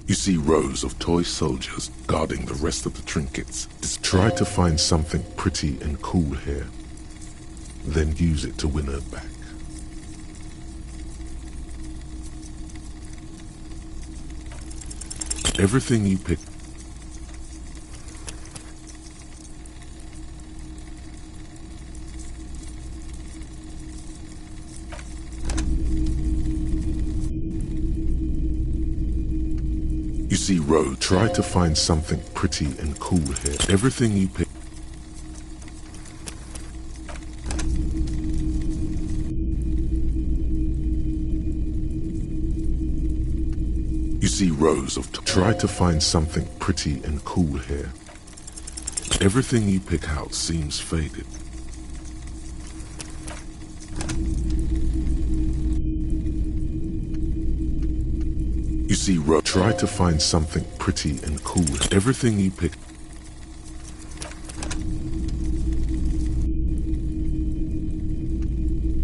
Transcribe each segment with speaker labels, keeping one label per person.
Speaker 1: You see rows of toy soldiers guarding the rest of the trinkets. Just try to find something pretty and cool here, then use it to win her back. Everything you pick. You see road. Try to find something pretty and cool here. Everything you pick. You see rows of. Try to find something pretty and cool here. Everything you pick out seems faded. You see road. Try to find something pretty and cool. Everything you pick.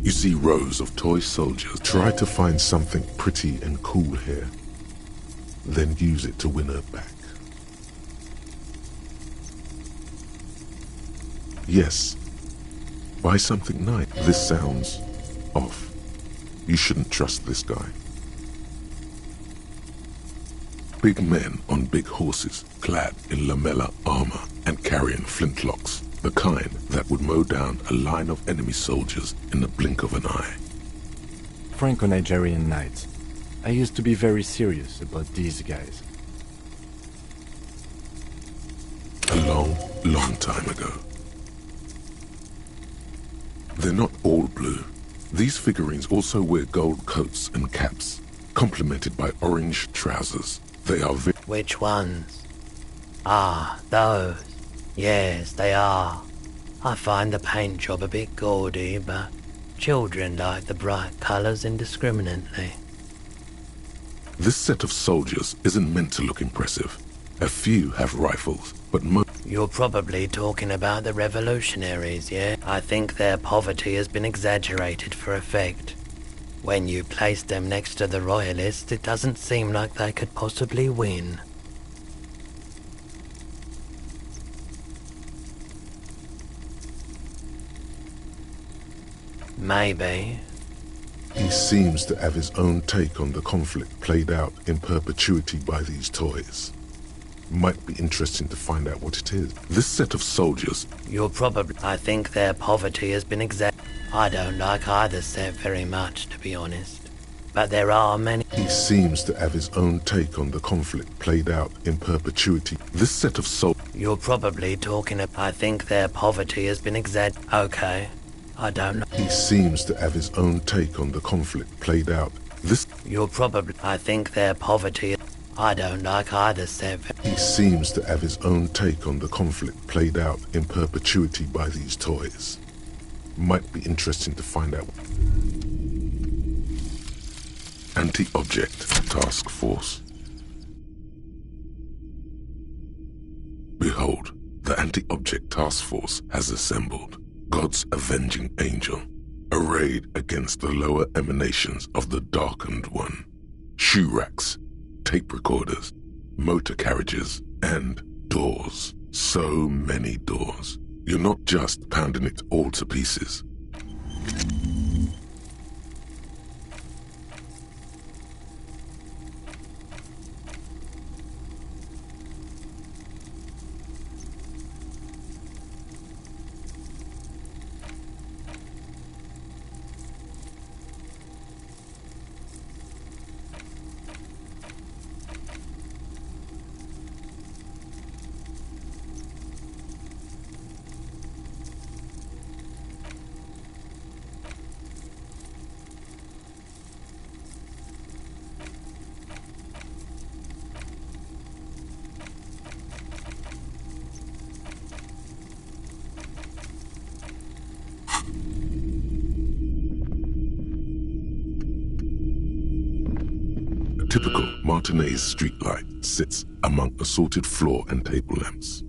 Speaker 1: You see rows of toy soldiers. Try to find something pretty and cool here, then use it to win her back. Yes, buy something nice. This sounds off. You shouldn't trust this guy. Big men on big horses, clad in lamella armor and carrying flintlocks, the kind that would mow down a line of enemy soldiers in the blink of an eye.
Speaker 2: Franco-Nigerian knights. I used to be very serious about these guys.
Speaker 1: A long, long time ago. They're not all blue. These figurines also wear gold coats and caps, complemented by orange trousers. They are
Speaker 3: Which ones? Ah, those. Yes, they are. I find the paint job a bit gaudy, but children like the bright colours indiscriminately.
Speaker 1: This set of soldiers isn't meant to look impressive. A few have rifles, but most...
Speaker 3: You're probably talking about the revolutionaries, yeah? I think their poverty has been exaggerated for effect. When you place them next to the royalists, it doesn't seem like they could possibly win. Maybe.
Speaker 1: He seems to have his own take on the conflict played out in perpetuity by these toys. Might be interesting to find out what it is. This set of soldiers...
Speaker 3: I think their poverty has been I don't like either set very much, to be honest. But there are many...
Speaker 1: He seems to have his own take on the conflict played out in perpetuity. This set of soldiers...
Speaker 3: You're probably talking I think their poverty has been Okay. I don't know.
Speaker 1: He seems to have his own take on the conflict played out.
Speaker 3: I think their poverty... I don't like either set.
Speaker 1: He seems to have his own take on the conflict played out in perpetuity by these toys. Might be interesting to find out. Anti-Object Task Force. Behold, the Anti-Object Task Force has assembled. God's avenging angel, arrayed against the lower emanations of the Darkened One. Shoe racks, tape recorders, motor carriages, and doors. So many doors. You're not just pounding it all to pieces. Typical Martinez streetlight sits among assorted floor and table lamps.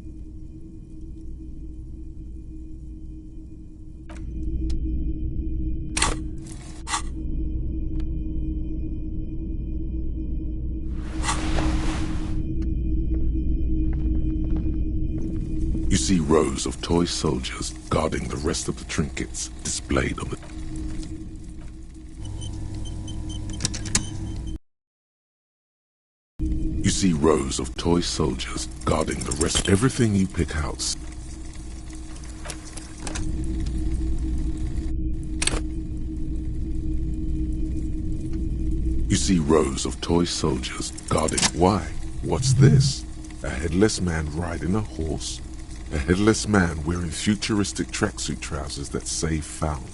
Speaker 1: see rows of toy soldiers guarding the rest of the trinkets displayed on the... You see rows of toy soldiers guarding the rest. Everything you pick out. You see rows of toy soldiers guarding. Why? What's this? A headless man riding a horse? A headless man wearing futuristic tracksuit trousers that say found.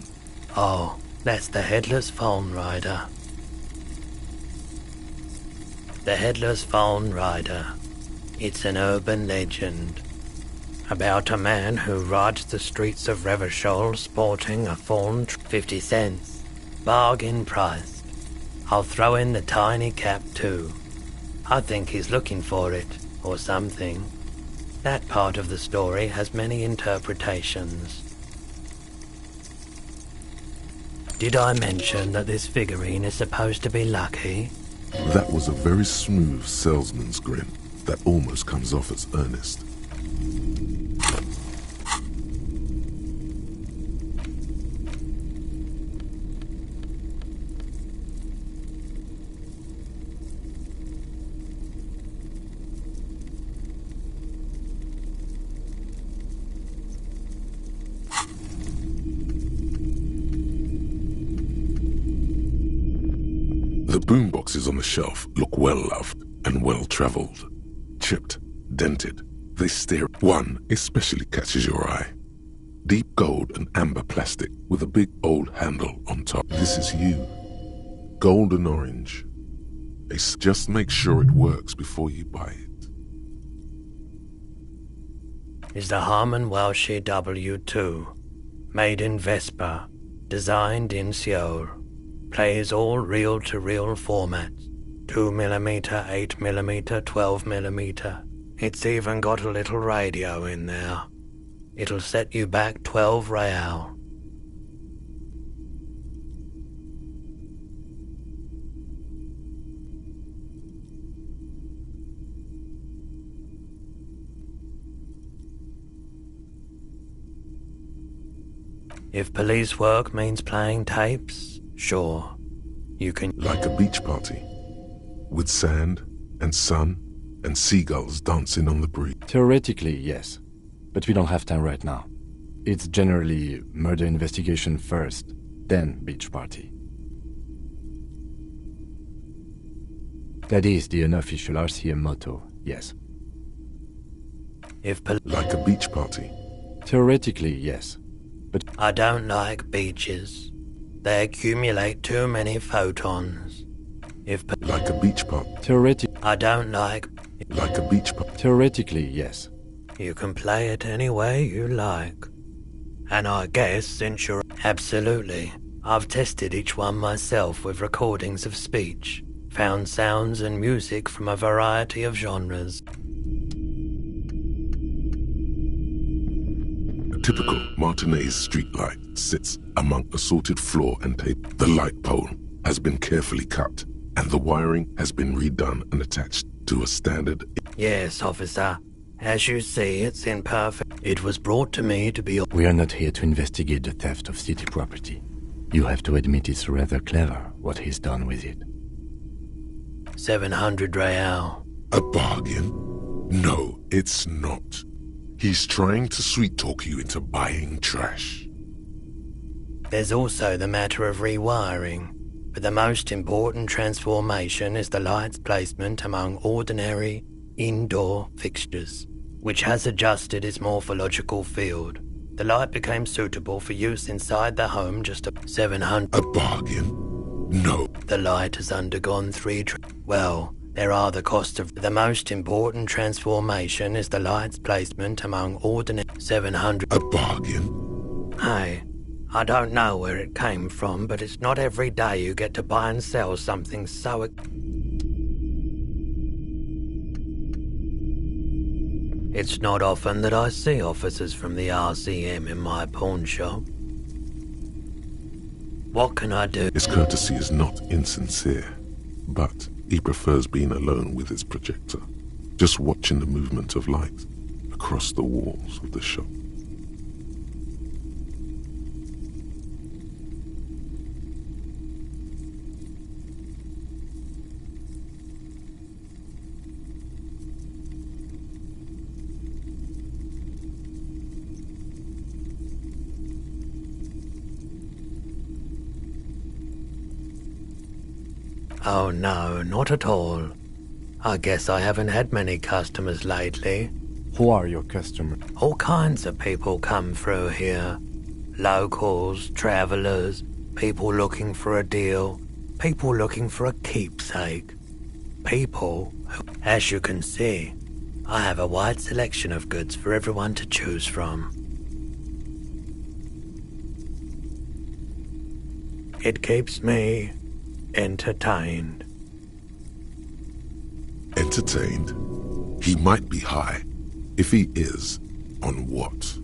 Speaker 3: Oh, that's the Headless Phone Rider. The Headless Phone Rider. It's an urban legend about a man who rides the streets of Revachol sporting a phone 50 cents. Bargain priced. I'll throw in the tiny cap too. I think he's looking for it, or something. That part of the story has many interpretations. Did I mention that this figurine is supposed to be lucky?
Speaker 1: That was a very smooth salesman's grin that almost comes off as earnest. The boomboxes on the shelf look well-loved and well-traveled. Chipped, dented, they stare. One especially catches your eye. Deep gold and amber plastic with a big old handle on top. This is you. Gold and orange. Just make sure it works before you buy it.
Speaker 3: Is the Harman Welsh W2, made in Vespa, designed in Seoul. Plays all reel-to-reel formats, 2mm, 8mm, 12mm. It's even got a little radio in there. It'll set you back 12 real. If police work means playing tapes, sure, you can...
Speaker 1: Like a beach party, with sand and sun and seagulls dancing on the breeze.
Speaker 2: Theoretically, yes. But we don't have time right now. It's generally murder investigation first, then beach party. That is the unofficial RCM motto, yes.
Speaker 3: If
Speaker 1: Like a beach party.
Speaker 2: Theoretically, yes. But
Speaker 3: I don't like beaches. They accumulate too many photons. If
Speaker 1: Like a beach party.
Speaker 3: I don't like...
Speaker 1: Like a beach party.
Speaker 2: Theoretically, yes.
Speaker 3: You can play it any way you like. And I guess since you're... Absolutely. I've tested each one myself with recordings of speech. Found sounds and music from a variety of genres.
Speaker 1: A typical Martinez streetlight sits among assorted floor and tape. The light pole has been carefully cut, and the wiring has been redone and attached to a standard...
Speaker 3: Yes, officer. As you see, it's in perfect... It was brought to me to be...
Speaker 2: We are not here to investigate the theft of city property. You have to admit it's rather clever what he's done with it.
Speaker 3: 700 real.
Speaker 1: A bargain? No, it's not. He's trying to sweet-talk you into buying trash.
Speaker 3: There's also the matter of rewiring, but the most important transformation is the light's placement among ordinary indoor fixtures, which has adjusted its morphological field. The light became suitable for use inside the home just a 700...
Speaker 1: A bargain? No.
Speaker 3: The light has undergone well, there are the costs of... The most important transformation is the light's placement among ordinary... 700...
Speaker 1: A bargain?
Speaker 3: Hey, I don't know where it came from, but it's not every day you get to buy and sell something so... It's not often that I see officers from the RCM in my pawn shop. What can I do?
Speaker 1: His courtesy is not insincere, but he prefers being alone with his projector, just watching the movement of light. across the walls of the shop.
Speaker 3: Oh no, not at all. I guess I haven't had many customers lately.
Speaker 2: Who are your customers?
Speaker 3: All kinds of people come through here. Locals, travelers, people looking for a deal, people looking for a keepsake. People who, as you can see, I have a wide selection of goods for everyone to choose from. It keeps me entertained.
Speaker 1: Entertained? He might be high. If he is, on what?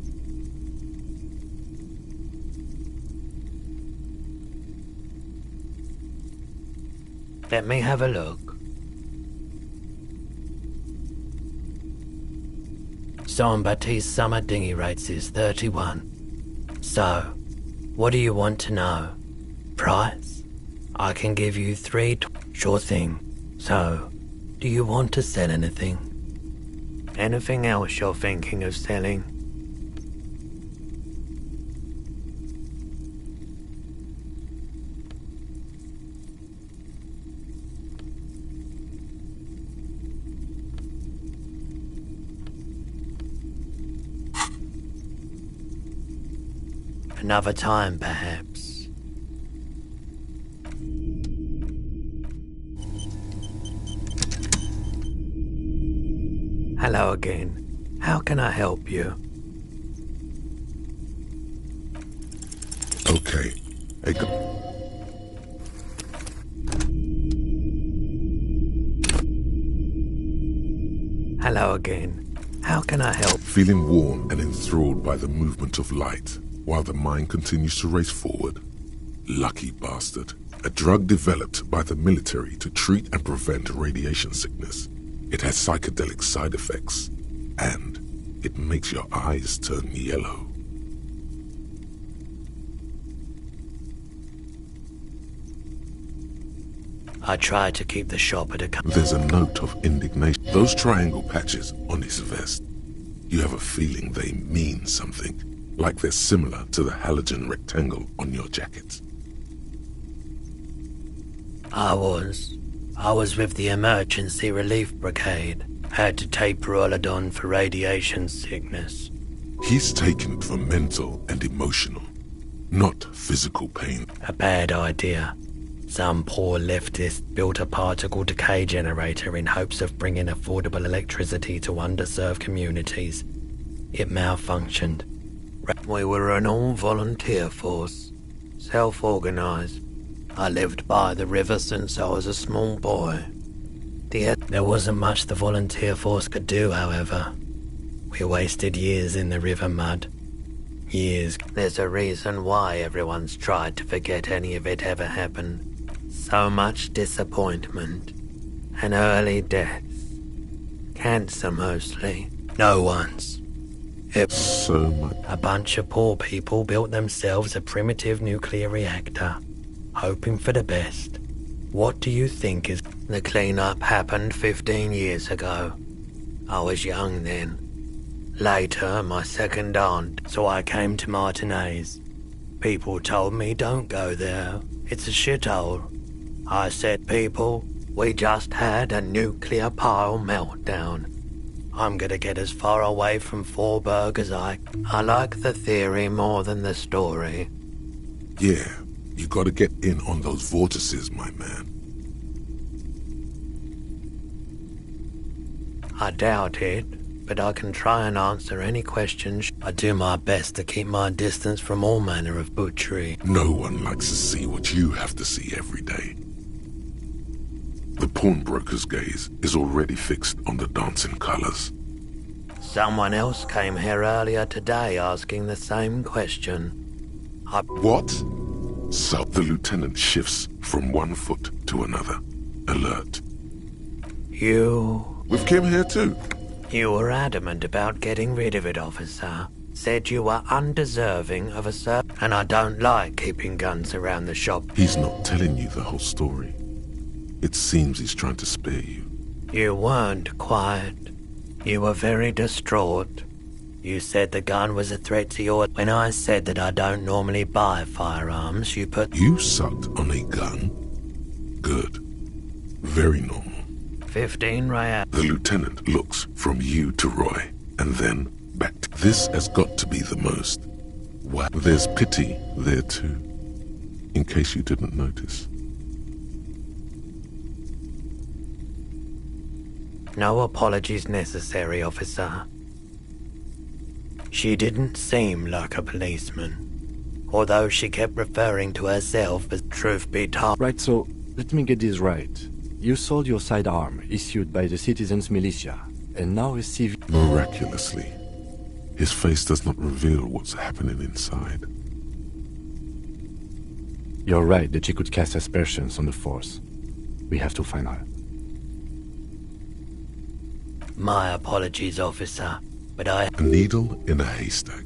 Speaker 3: Let me have a look. Sombatti's summer dinghy rates is 31. So, what do you want to know? Price? I can give you sure thing. So, do you want to sell anything? Anything else you're thinking of selling? Another time, perhaps. Hello again. How can I help you?
Speaker 1: Okay.
Speaker 3: Hello again. How can I help?
Speaker 1: Feeling warm and enthralled by the movement of light, while the mind continues to race forward. Lucky bastard. A drug developed by the military to treat and prevent radiation sickness. It has psychedelic side effects, and it makes your eyes turn yellow.
Speaker 3: I try to keep the shop at a...
Speaker 1: There's a note of indignation. Those triangle patches on his vest, you have a feeling they mean something, like they're similar to the halogen rectangle on your jacket.
Speaker 3: I was with the Emergency Relief Brigade. Had to take Perolidon for radiation sickness.
Speaker 1: He's taken it for mental and emotional, not physical pain.
Speaker 3: A bad idea. Some poor leftist built a particle decay generator in hopes of bringing affordable electricity to underserved communities. It malfunctioned. We were an all-volunteer force, self-organized. I lived by the river since I was a small boy. There wasn't much the volunteer force could do, however. We wasted years in the river mud. Years. There's a reason why everyone's tried to forget any of it ever happened. So much disappointment. And early deaths. Cancer mostly. No one's.
Speaker 1: So much.
Speaker 3: A bunch of poor people built themselves a primitive nuclear reactor, hoping for the best. What do you think is... The cleanup happened 15 years ago. I was young then. Later, my second aunt, so I came to Martinez. People told me don't go there. It's a shithole. I said, people, we just had a nuclear pile meltdown. I'm gonna get as far away from Forberg as I like the theory more than the story.
Speaker 1: Yeah, you gotta get in on those vortices, my man.
Speaker 3: I doubt it, but I can try and answer any questions. I do my best to keep my distance from all manner of butchery.
Speaker 1: No one likes to see what you have to see every day. The pawnbroker's gaze is already fixed on the dancing colors.
Speaker 3: Someone else came here earlier today asking the same question.
Speaker 1: What? So the lieutenant shifts from one foot to another, alert.
Speaker 3: You...
Speaker 1: With Kim here too.
Speaker 3: You were adamant about getting rid of it, officer. Said you were undeserving of a sir, and I don't like keeping guns around the shop.
Speaker 1: He's not telling you the whole story. It seems he's trying to spare you.
Speaker 3: You weren't quiet. You were very distraught. You said the gun was a threat to your... When I said that I don't normally buy firearms, you put...
Speaker 1: You sucked on a gun? Good. Very normal.
Speaker 3: 15 real.
Speaker 1: The lieutenant looks from you to Roy, and then back to... This has got to be the most. Wow. There's pity there too, in case you didn't notice.
Speaker 3: No apologies necessary, officer. She didn't seem like a policeman, although she kept referring to herself as truth be told.
Speaker 2: Right, so let me get this right. You sold your sidearm, issued by the citizens' militia, and now receive...
Speaker 1: Miraculously, his face does not reveal what's happening inside.
Speaker 2: You're right that she could cast aspersions on the Force. We have to find her.
Speaker 3: My apologies, officer, but I...
Speaker 1: A needle in a haystack.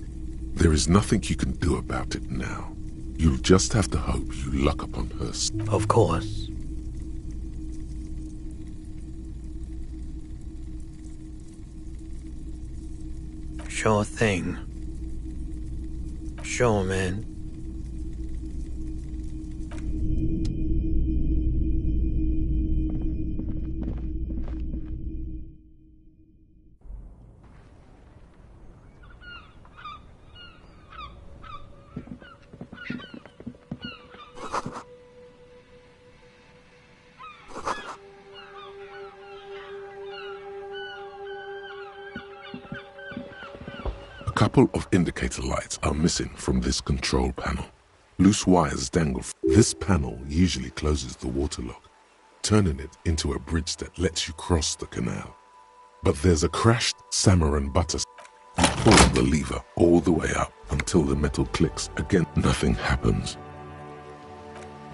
Speaker 1: There is nothing you can do about it now. You'll just have to hope you luck upon her.
Speaker 3: Of course. Sure thing. Sure, man.
Speaker 1: A couple of indicator lights are missing from this control panel. Loose wires dangle. This panel usually closes the waterlock, turning it into a bridge that lets you cross the canal. But there's a crashed Samaran butter. You pull the lever all the way up until the metal clicks. Again, nothing happens.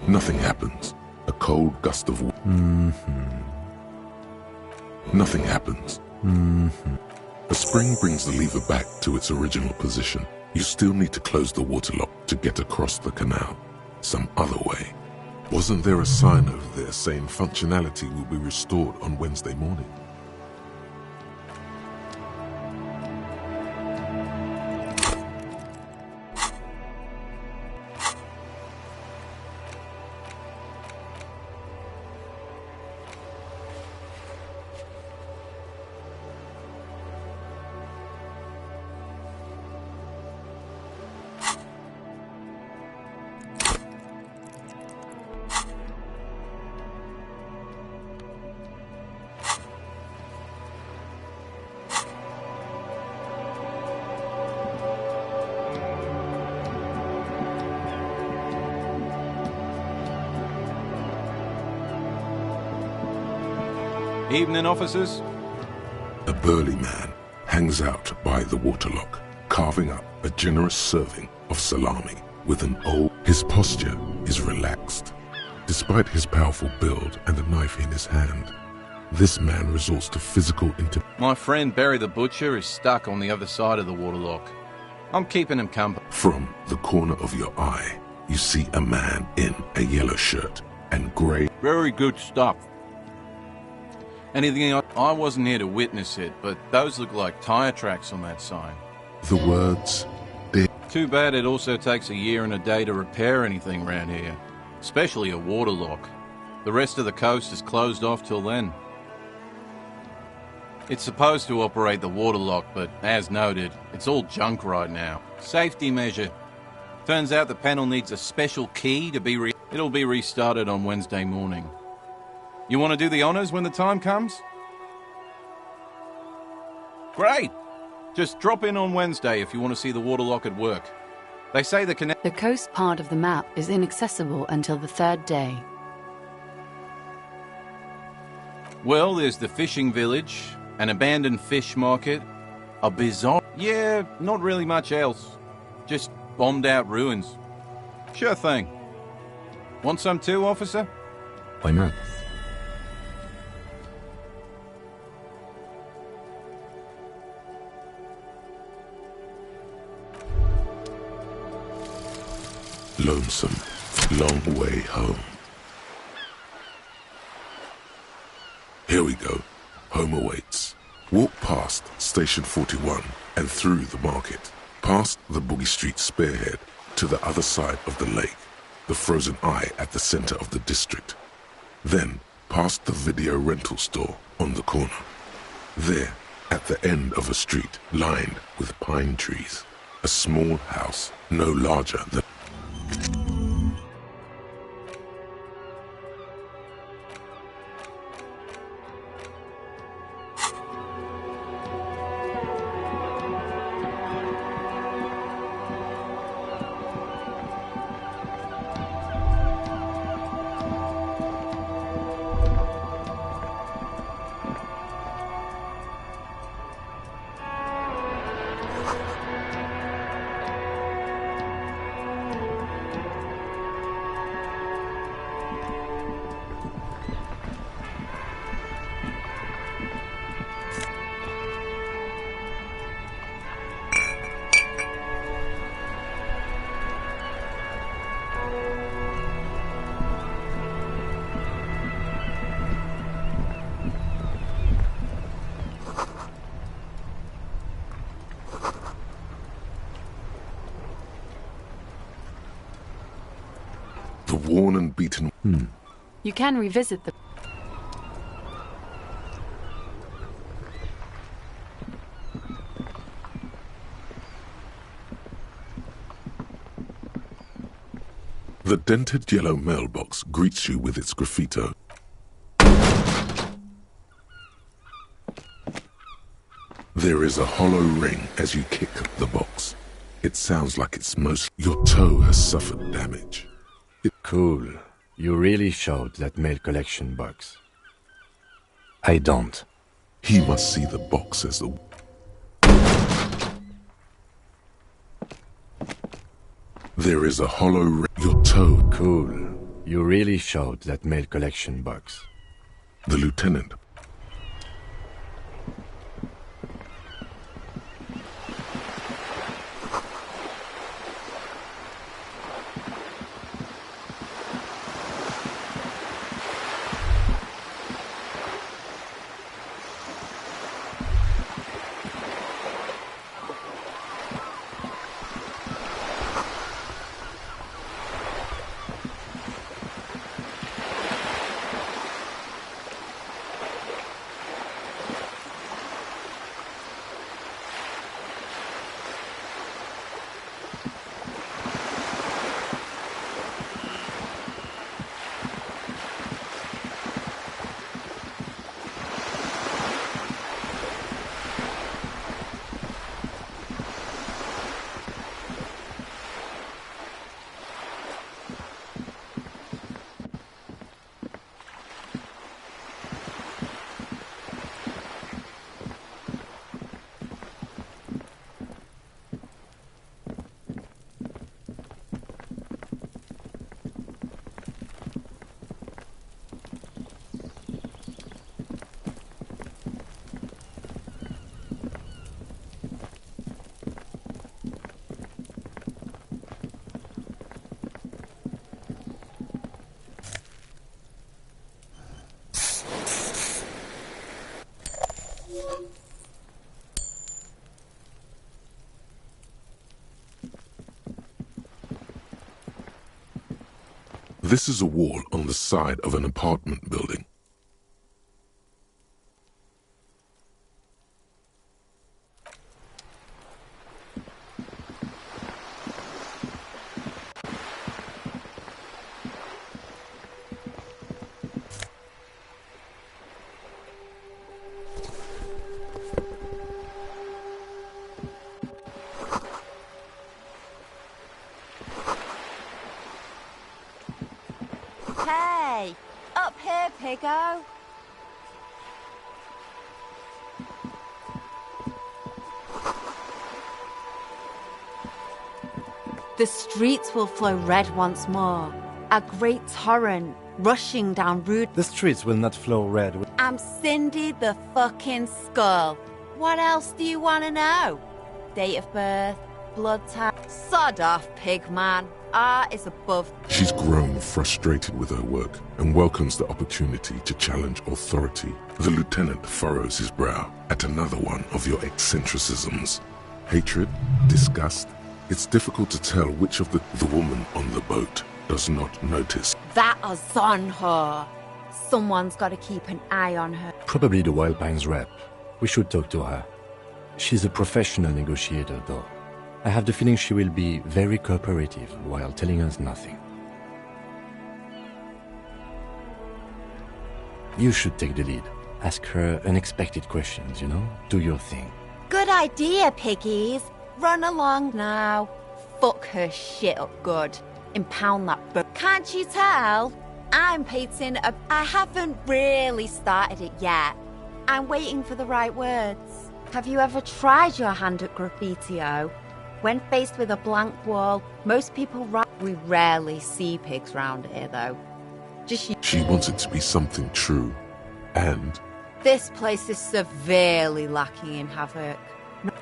Speaker 1: Nothing happens. A cold gust of wind. Nothing happens. A spring brings the lever back to its original position. You still need to close the waterlock to get across the canal. Some other way. Wasn't there a sign over there saying functionality will be restored on Wednesday morning?
Speaker 4: Evening, officers.
Speaker 1: A burly man hangs out by the waterlock, carving up a generous serving of salami with an old... His posture is relaxed. Despite his powerful build and a knife in his hand, this man resorts to physical
Speaker 4: My friend Barry the Butcher is stuck on the other side of the waterlock. I'm keeping him company.
Speaker 1: From the corner of your eye, you see a man in a yellow shirt and grey...
Speaker 4: Very good stuff. Anything else? I wasn't here to witness it, but those look like tire tracks on that sign.
Speaker 1: The words...
Speaker 4: Too bad it also takes a year and a day to repair anything around here, especially a waterlock. The rest of the coast is closed off till then. It's supposed to operate the waterlock, but as noted, it's all junk right now. Safety measure. Turns out the panel needs a special key to be It'll be restarted on Wednesday morning. You want to do the honors when the time comes? Great! Just drop in on Wednesday if you want to see the waterlock at work. They say the
Speaker 5: coast part of the map is inaccessible until the third day.
Speaker 4: Well, there's the fishing village, an abandoned fish market, a bizarre... Yeah, not really much else. Just bombed out ruins. Sure thing. Want some too, officer?
Speaker 2: Why not?
Speaker 1: lonesome, long way home. Here we go. Home awaits. Walk past Station 41 and through the market, past the Boogie Street spearhead to the other side of the lake, the frozen eye at the center of the district. Then past the video rental store on the corner. There, at the end of a street lined with pine trees, a small house no larger than... The worn and beaten...
Speaker 5: You can revisit the...
Speaker 1: The dented yellow mailbox greets you with its graffito. There is a hollow ring as you kick the box. It sounds like it's most... Your toe has suffered damage.
Speaker 2: Cool. You really showed that mail collection box. I don't.
Speaker 1: He must see the box as the... There is a hollow ring. Your toe...
Speaker 2: Cool. You really showed that mail collection box.
Speaker 1: The lieutenant... This is a wall on the side of an apartment building.
Speaker 6: Hey! Up here, Piggo! The streets will flow red once more. A great torrent rushing down Rude.
Speaker 2: The streets will not flow red.
Speaker 6: I'm Cindy the fucking Skull. What else do you want to know? Date of birth, blood type, Sod off, pig man. Art is above.
Speaker 1: She's grown frustrated with her work and welcomes the opportunity to challenge authority. The lieutenant furrows his brow at another one of your eccentricisms. Hatred? Disgust? It's difficult to tell which of the woman on the boat does not notice.
Speaker 6: That is on her. Someone's got to keep an eye on her.
Speaker 2: Probably the Wild Pines rep. We should talk to her. She's a professional negotiator, though. I have the feeling she will be very cooperative while telling us nothing. You should take the lead. Ask her unexpected questions, you know? Do your thing.
Speaker 6: Good idea, piggies. Run along now. Fuck her shit up good. Impound that book. Can't you tell? I'm painting a... I haven't really started it yet. I'm waiting for the right words. Have you ever tried your hand at graffiti-o? When faced with a blank wall, most people write. We rarely see pigs round here, though.
Speaker 1: She wants it to be something true. And...
Speaker 6: This place is severely lacking in havoc.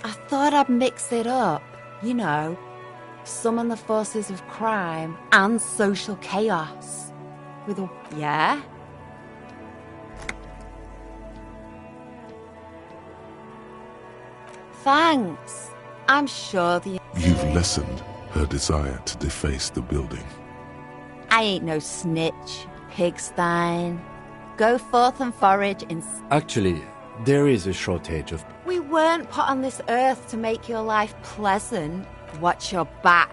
Speaker 6: I thought I'd mix it up. You know, summon the forces of crime and social chaos. With a... Yeah? Thanks. I'm sure the...
Speaker 1: You've lessened her desire to deface the building.
Speaker 6: I ain't no snitch, Pigstein. Go forth and forage in...
Speaker 2: Actually, there is a shortage of...
Speaker 6: We weren't put on this earth to make your life pleasant. Watch your back.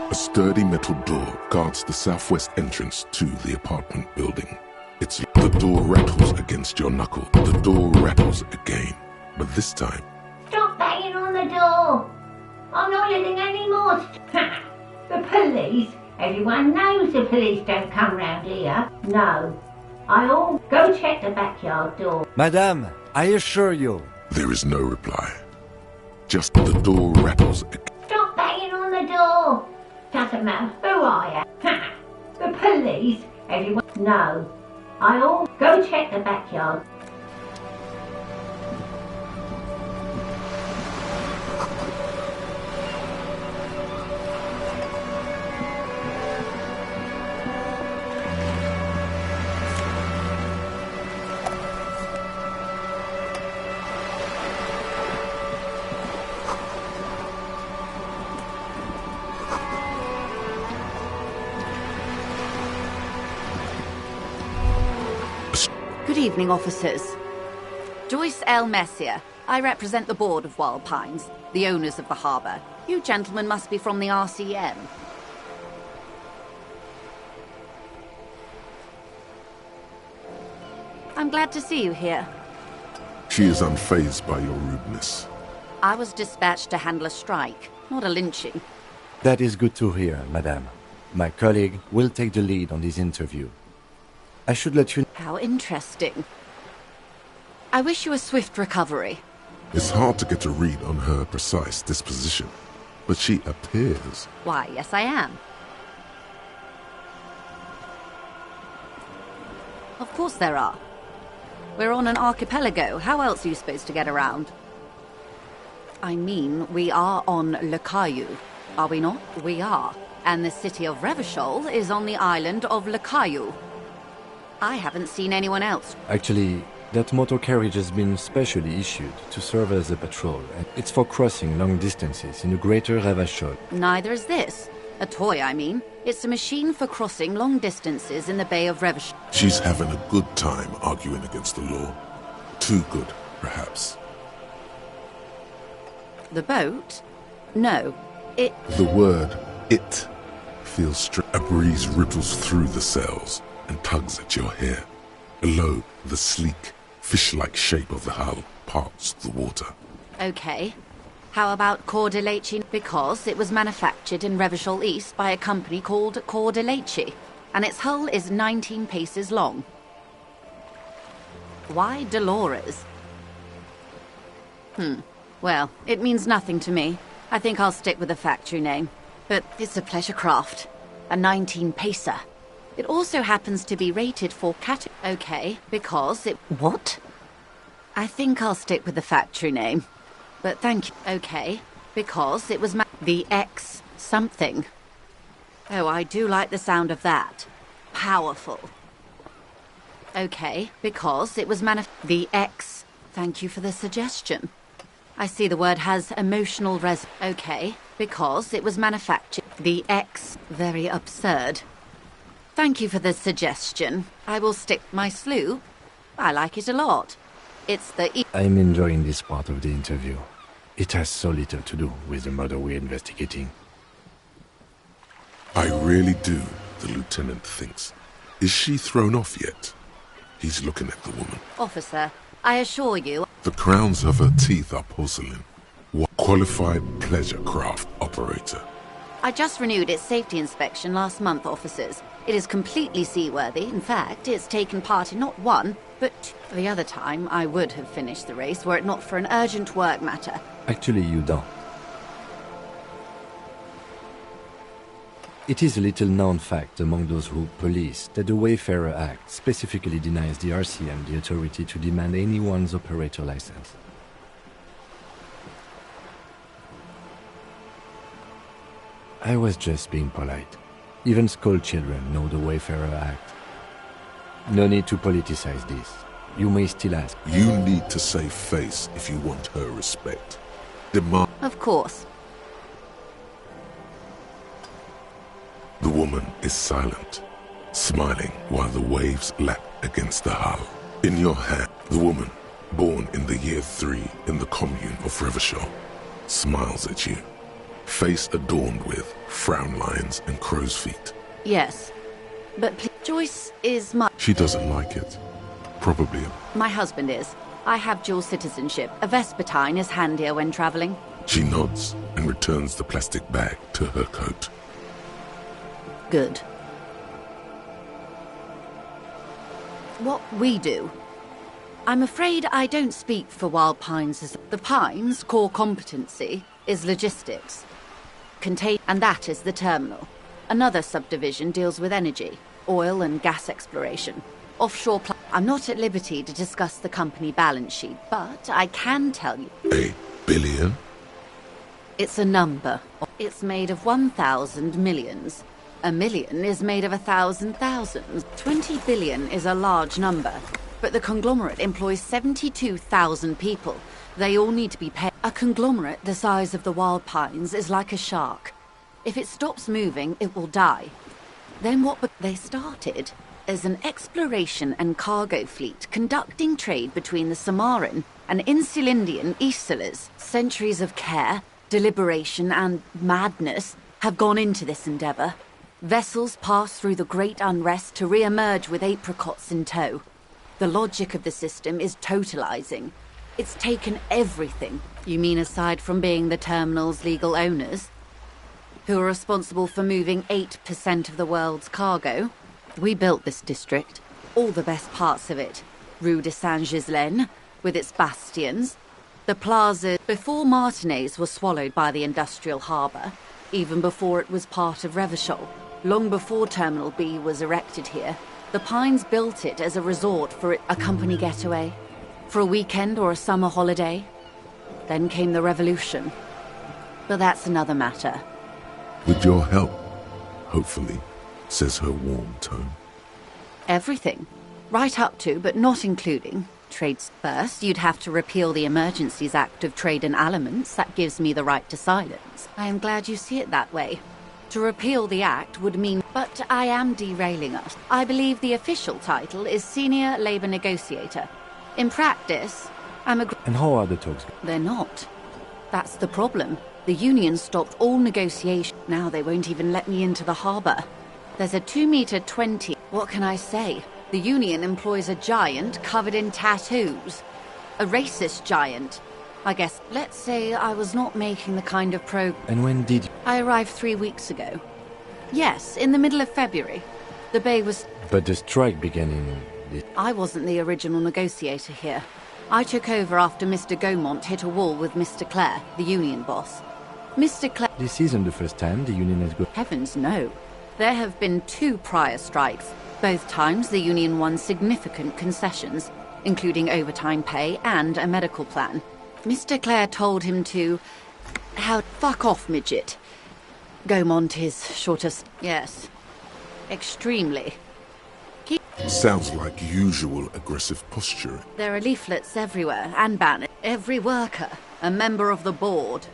Speaker 1: A sturdy metal door guards the southwest entrance to the apartment building. The door rattles against your knuckle. The door rattles again, but this time...
Speaker 7: Stop banging on the door! I'm not letting any more... The police? Everyone knows the police don't come round here. No. I'll go check the backyard door.
Speaker 2: Madame, I assure you...
Speaker 1: There is no reply. Just the door rattles again.
Speaker 7: Stop banging on the door! Doesn't matter who I am. The police? Everyone... No. I'll go check the backyard.
Speaker 8: Good evening, officers. Joyce L. Messier. I represent the board of Wild Pines, the owners of the harbour. You gentlemen must be from the RCM. I'm glad to see you here.
Speaker 1: She is unfazed by your rudeness.
Speaker 8: I was dispatched to handle a strike, not a lynching.
Speaker 2: That is good to hear, madame. My colleague will take the lead on this interview. I should let you...
Speaker 8: How interesting. I wish you a swift recovery.
Speaker 1: It's hard to get a read on her precise disposition, but she appears...
Speaker 8: Why, yes I am. Of course there are. We're on an archipelago. How else are you supposed to get around? I mean, we are on Le Caillou, are we not? We are. And the city of Revachol is on the island of Le Caillou. I haven't seen anyone else.
Speaker 2: Actually, that motor carriage has been specially issued to serve as a patrol, and it's for crossing long distances in the greater Revachol.
Speaker 8: Neither is this. A toy, I mean. It's a machine for crossing long distances in the Bay of Revachol.
Speaker 1: She's having a good time arguing against the law. Too good, perhaps.
Speaker 8: The boat? No, it...
Speaker 1: The word, it, feels strange. A breeze ripples through the sails and tugs at your hair. Below, the sleek, fish-like shape of the hull parts the water.
Speaker 8: Okay. How about Cordeleche? Because it was manufactured in Revachol East by a company called Cordeleche, and its hull is 19 paces long. Why Dolores? Well, it means nothing to me. I think I'll stick with the factory name. But it's a pleasure craft. a 19 pacer. It also happens to be rated for Okay, because it...
Speaker 5: What?
Speaker 8: I think I'll stick with the factory name. But thank you. Okay, because it was the X something. Oh, I do like the sound of that. Powerful. Okay, because it was the X. Thank you for the suggestion. I see the word has emotional Okay, because it was manufactured. The X. Very absurd. Thank you for the suggestion. I will stick my sloop. I like it a lot. It's the
Speaker 2: I'm enjoying this part of the interview. It has so little to do with the murder we're investigating.
Speaker 1: I really do, the lieutenant thinks. Is she thrown off yet? He's looking at the woman.
Speaker 8: Officer, I assure you...
Speaker 1: The crowns of her teeth are porcelain. Qualified pleasure craft operator.
Speaker 8: I just renewed its safety inspection last month, officers. It is completely seaworthy. In fact, it's taken part in not one, but the other time I would have finished the race were it not for an urgent work matter.
Speaker 2: Actually, you don't. It is a little-known fact among those who police that the Wayfarer Act specifically denies the RCM the authority to demand anyone's operator license. I was just being polite. Even school children know the Wayfarer Act. No need to politicize this. You may still ask.
Speaker 1: You need to save face if you want her respect. Demand.
Speaker 8: Of course.
Speaker 1: The woman is silent, smiling while the waves lap against the hull. In your hand, the woman, born in the year 3 in the commune of Revachol, smiles at you. Face adorned with frown lines and crow's feet.
Speaker 8: Yes, but Joyce is my...
Speaker 1: She doesn't like it. Probably.
Speaker 8: My husband is. I have dual citizenship. A Vespertine is handier when traveling.
Speaker 1: She nods and returns the plastic bag to her coat.
Speaker 8: Good. What we do. I'm afraid I don't speak for Wild Pines as... The Pines' core competency is logistics. And that is the terminal. Another subdivision deals with energy, oil and gas exploration. Offshore I'm not at liberty to discuss the company balance sheet, but I can tell you...
Speaker 1: $1 billion?
Speaker 8: It's a number. It's made of 1,000 millions. A million is made of 1,000 thousands. 20 billion is a large number, but the conglomerate employs 72,000 people. They all need to be paid. A conglomerate the size of the Wild Pines is like a shark. If it stops moving, it will die. Then what they started as an exploration and cargo fleet conducting trade between the Samaran and Insulindian Isolas. Centuries of care, deliberation and madness have gone into this endeavor. Vessels pass through the great unrest to re-emerge with apricots in tow. The logic of the system is totalizing. It's taken everything. You mean aside from being the terminal's legal owners? Who are responsible for moving 8% of the world's cargo? We built this district. All the best parts of it. Rue de Saint-Ghislain, with its bastions. The plaza before Martinez was swallowed by the industrial harbour. Even before it was part of Revachol. Long before Terminal B was erected here. The Pines built it as a resort for a company getaway. For a weekend or a summer holiday. Then came the revolution. But that's another matter.
Speaker 1: With your help, hopefully, says her warm tone.
Speaker 8: Everything. Right up to, but not including, trades. First, you'd have to repeal the Emergencies Act of Trade in Aliments. That gives me the right to silence. I am glad you see it that way. To repeal the act would mean... But I am derailing us. I believe the official title is Senior Labour Negotiator. In practice, I'm a...
Speaker 2: And how are the talks?
Speaker 8: They're not. That's the problem. The union stopped all negotiation. Now they won't even let me into the harbour. There's a 2-meter 20. What can I say? The union employs a giant covered in tattoos. A racist giant. I guess, let's say I was not making the kind of
Speaker 2: And when did...
Speaker 8: I arrived 3 weeks ago. Yes, in the middle of February. The bay was...
Speaker 2: But the strike began in...
Speaker 8: I wasn't the original negotiator here. I took over after Mr. Gaumont hit a wall with Mr. Clare, the union boss. Mr. Clare...
Speaker 2: This isn't the first time the union has got...
Speaker 8: Heavens, no. There have been 2 prior strikes. Both times the Union won significant concessions, including overtime pay and a medical plan. Mr. Clare told him to... fuck off, midget. Gaumont is shortest. Yes. Extremely.
Speaker 1: Sounds like usual aggressive posturing.
Speaker 8: There are leaflets everywhere, and banners. Every worker, a member of the board.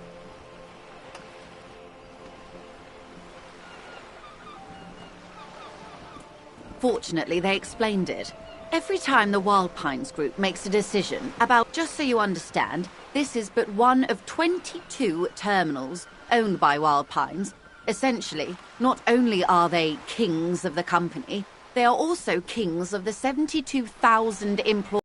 Speaker 8: Fortunately, they explained it. Every time the Wild Pines group makes a decision about... Just so you understand, this is but one of 22 terminals owned by Wild Pines. Essentially, not only are they kings of the company, they are also kings of the 72,000 employees.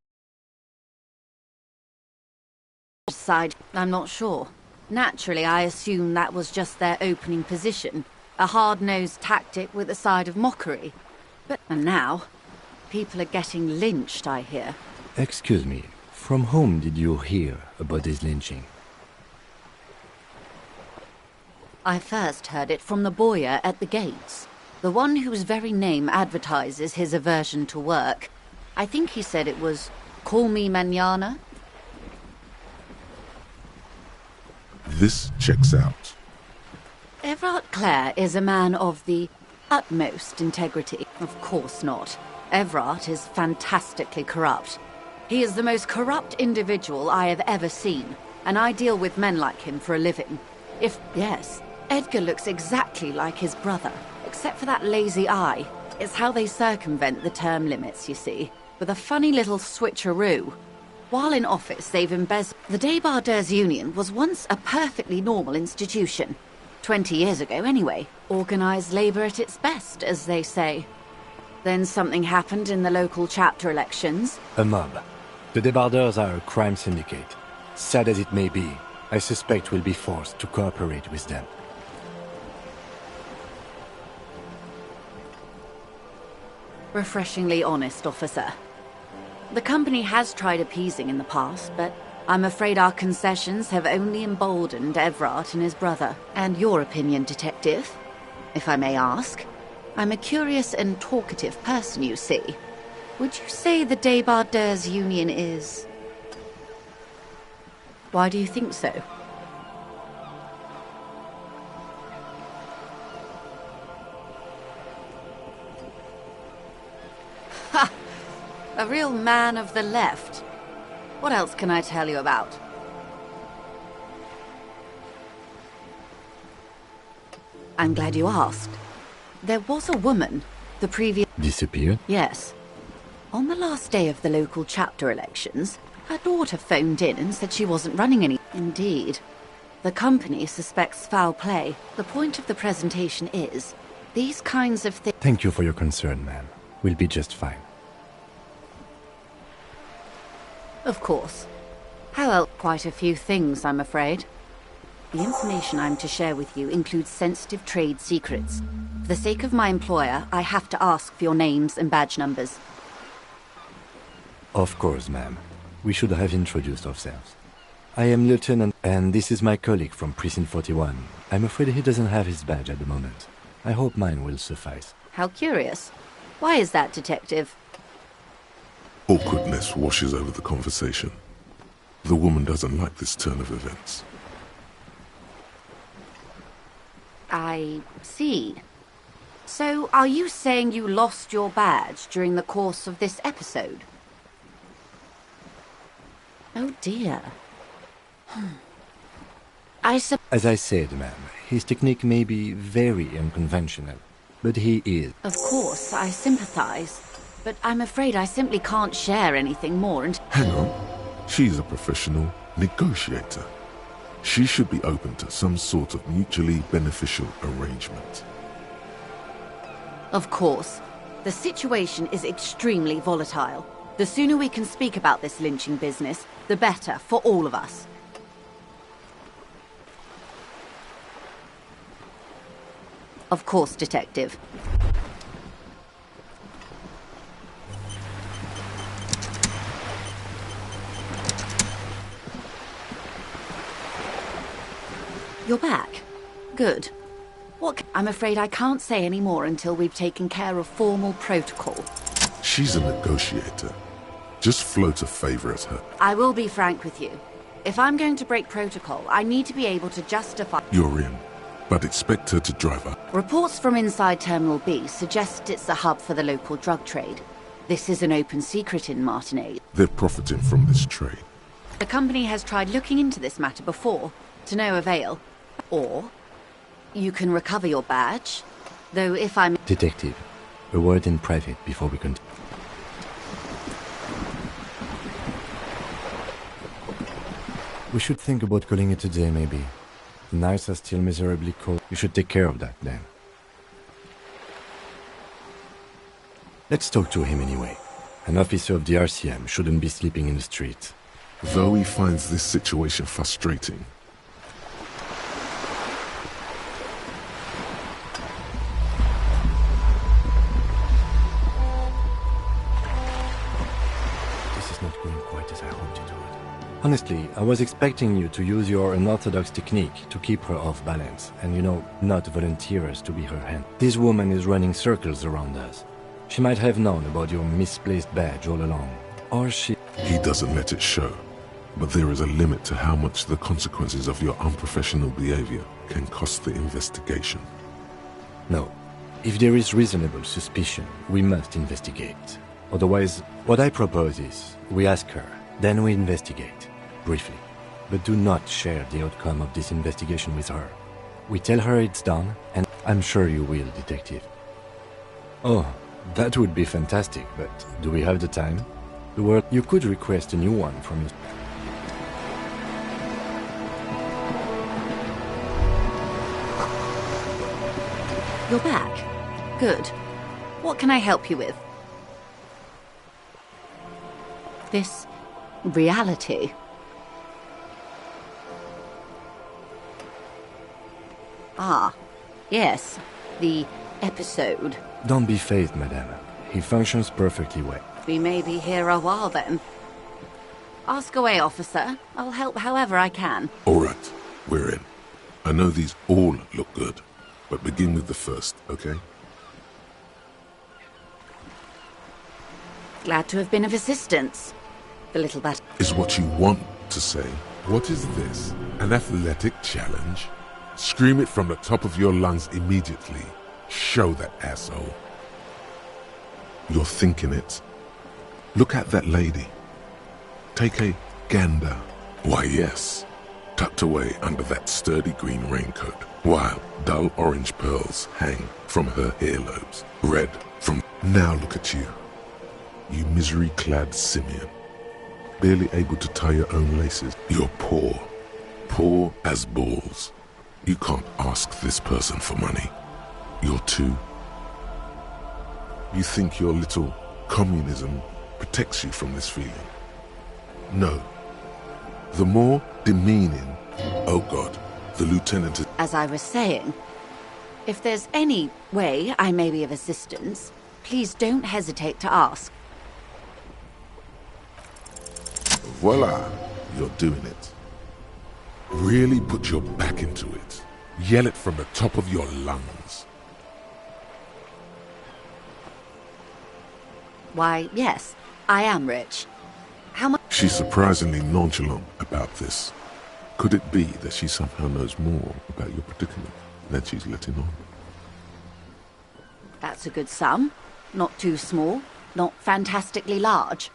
Speaker 8: Side, I'm not sure. Naturally, I assume that was just their opening position. A hard-nosed tactic with a side of mockery. And now, people are getting lynched, I hear.
Speaker 2: Excuse me, from whom did you hear about this lynching?
Speaker 8: I first heard it from the bowyer at the gates. The one whose very name advertises his aversion to work. I think he said it was, "Call me mañana."
Speaker 1: This checks out.
Speaker 8: Everard Clare is a man of the utmost integrity. Of course not. Everard is fantastically corrupt. He is the most corrupt individual I have ever seen, and I deal with men like him for a living. Yes, Edgar looks exactly like his brother, except for that lazy eye. It's how they circumvent the term limits, you see, with a funny little switcheroo. While in office, they've embezzled... The Débardeurs Union was once a perfectly normal institution. 20 years ago, anyway. Organised labour at its best, as they say. Then something happened in the local chapter elections.
Speaker 2: A mob. The Débardeurs are a crime syndicate. Sad as it may be, I suspect we'll be forced to cooperate with them.
Speaker 8: Refreshingly honest, officer. The company has tried appeasing in the past, but I'm afraid our concessions have only emboldened Everard and his brother. And your opinion, detective, if I may ask? I'm a curious and talkative person, you see. Would you say the Débardeurs Union is... Why do you think so? Ha! A real man of the left. What else can I tell you about? I'm glad you asked. There was a woman, the previous...
Speaker 2: Disappeared?
Speaker 8: Yes. On the last day of the local chapter elections, her daughter phoned in and said she wasn't running any... Indeed. The company suspects foul play. The point of the presentation is, these kinds of things...
Speaker 2: Thank you for your concern, ma'am. We'll be just fine.
Speaker 8: Of course. How else? Quite a few things, I'm afraid. The information I'm to share with you includes sensitive trade secrets. For the sake of my employer, I have to ask for your names and badge numbers.
Speaker 2: Of course, ma'am. We should have introduced ourselves. I am Lieutenant, and this is my colleague from Precinct 41. I'm afraid he doesn't have his badge at the moment. I hope mine will suffice.
Speaker 8: How curious. Why is that, Detective?
Speaker 1: Awkwardness washes over the conversation. The woman doesn't like this turn of events.
Speaker 8: I see. So, are you saying you lost your badge during the course of this episode? Oh dear.
Speaker 2: As I said, ma'am, his technique may be very unconventional, but he is.
Speaker 8: Of course, I sympathize. But I'm afraid I simply can't share anything more and...
Speaker 1: Hang on. She's a professional negotiator. She should be open to some sort of mutually beneficial arrangement.
Speaker 8: Of course. The situation is extremely volatile. The sooner we can speak about this lynching business, the better for all of us. Of course, Detective. You're back. Good. I'm afraid I can't say any more until we've taken care of formal protocol.
Speaker 1: She's a negotiator. Just float a favor at her.
Speaker 8: I will be frank with you. If I'm going to break protocol, I need to be able to justify...
Speaker 1: You're in, but expect her to drive her.
Speaker 8: Reports from inside Terminal B suggest it's a hub for the local drug trade. This is an open secret in Martinez.
Speaker 1: They're profiting from this trade.
Speaker 8: The company has tried looking into this matter before, to no avail. Or, you can recover your badge, though if I'm...
Speaker 2: Detective, a word in private before we continue. We should think about calling it a day, maybe. The nights are still miserably cold. You should take care of that, then. Let's talk to him anyway. An officer of the RCM shouldn't be sleeping in the street.
Speaker 1: Though he finds this situation frustrating.
Speaker 2: This is not going quite as I hoped it would. Honestly, I was expecting you to use your unorthodox technique to keep her off balance, and not volunteer us to be her hand. This woman is running circles around us. She might have known about your misplaced badge all along. Or she...
Speaker 1: He doesn't let it show. But there is a limit to how much the consequences of your unprofessional behavior can cost the investigation.
Speaker 2: No. If there is reasonable suspicion, we must investigate. Otherwise, what I propose is, we ask her, then we investigate. Briefly. But do not share the outcome of this investigation with her. We tell her it's done, and I'm sure you will, Detective. Oh, that would be fantastic, but do we have the time? The word you could request a new one from your...
Speaker 8: You're back. Good. What can I help you with? This... reality. Ah, yes. The episode.
Speaker 2: Don't be phased, madame. He functions perfectly well.
Speaker 8: We may be here a while then. Ask away, officer. I'll help however I can.
Speaker 1: All right, we're in. I know these all look good, but begin with the first, okay?
Speaker 8: Glad to have been of assistance. The little bat...
Speaker 1: Is what you want to say. What is this? An athletic challenge? Scream it from the top of your lungs immediately. Show that asshole. You're thinking it. Look at that lady. Take a gander. Why, yes. Tucked away under that sturdy green raincoat, while dull orange pearls hang from her earlobes. Red from... Now look at you. You misery-clad simian. Barely able to tie your own laces. You're poor. Poor as balls. You can't ask this person for money. You're too... You think your little communism protects you from this feeling? No. The more demeaning... Oh God, the lieutenant is...
Speaker 8: As I was saying, if there's any way I may be of assistance, please don't hesitate to ask.
Speaker 1: Voila, you're doing it. Really put your back into it. Yell it from the top of your lungs.
Speaker 8: Why, yes, I am rich. How much?
Speaker 1: She's surprisingly nonchalant about this. Could it be that she somehow knows more about your predicament than she's letting on?
Speaker 8: That's a good sum. Not too small, not fantastically large.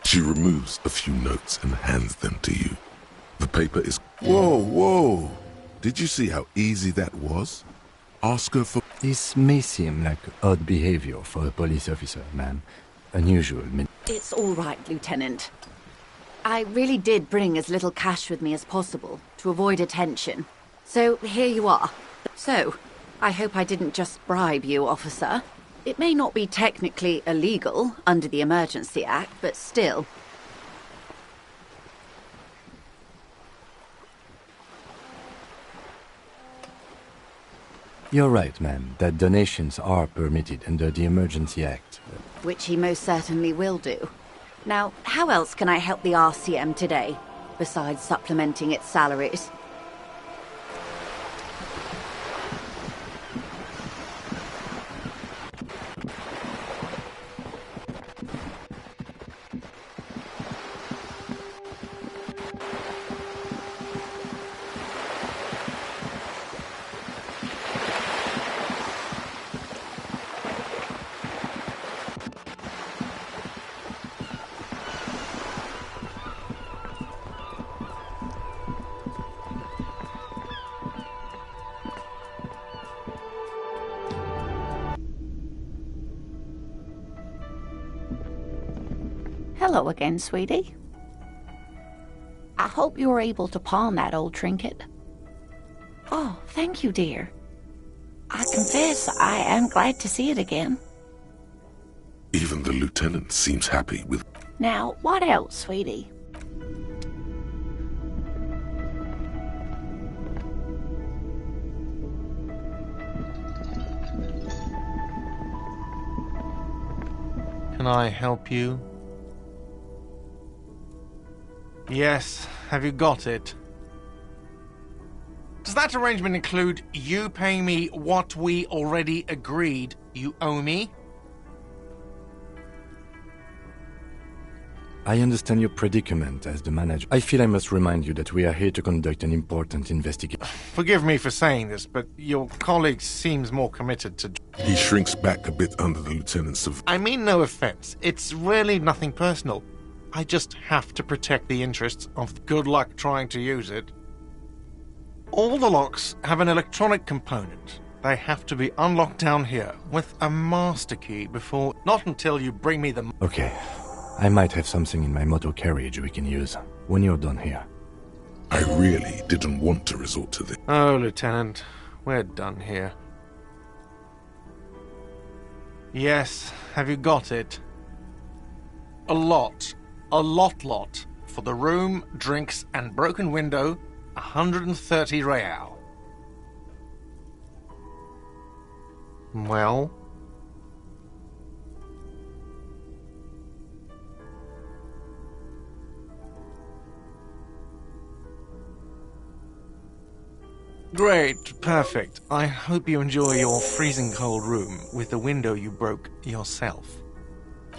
Speaker 1: She removes a few notes and hands them to you. The paper is... Whoa, whoa! Did you see how easy that was? Ask her for...
Speaker 2: This may seem like odd behavior for a police officer, ma'am. Unusual.
Speaker 8: It's all right, Lieutenant. I really did bring as little cash with me as possible to avoid attention. So here you are. So, I hope I didn't just bribe you, officer. It may not be technically illegal under the Emergency Act, but still.
Speaker 2: You're right, ma'am, that donations are permitted under the Emergency Act.
Speaker 8: Which he most certainly will do. Now, how else can I help the RCM today, besides supplementing its salaries?
Speaker 9: Hello again, sweetie. I hope you were able to pawn that old trinket. Oh, thank you, dear. I confess I am glad to see it again.
Speaker 1: Even the lieutenant seems happy with...
Speaker 9: Now, what else, sweetie?
Speaker 10: Can I help you? Yes, have you got it? Does that arrangement include you paying me what we already agreed you owe me?
Speaker 2: I understand your predicament as the manager. I feel I must remind you that we are here to conduct an important investigation.
Speaker 10: Forgive me for saying this, but your colleague seems more committed to...
Speaker 1: He shrinks back a bit under the lieutenant's...
Speaker 10: I mean no offense. It's really nothing personal. I just have to protect the interests of... Good luck trying to use it. All the locks have an electronic component. They have to be unlocked down here with a master key before... Not until you bring me the...
Speaker 2: Okay. I might have something in my motor carriage we can use when you're done here.
Speaker 1: I really didn't want to resort to this.
Speaker 10: Oh, Lieutenant, we're done here. Yes, have you got it? A lot for the room, drinks, and broken window, 130 real. Well? Great, perfect. I hope you enjoy your freezing cold room with the window you broke yourself.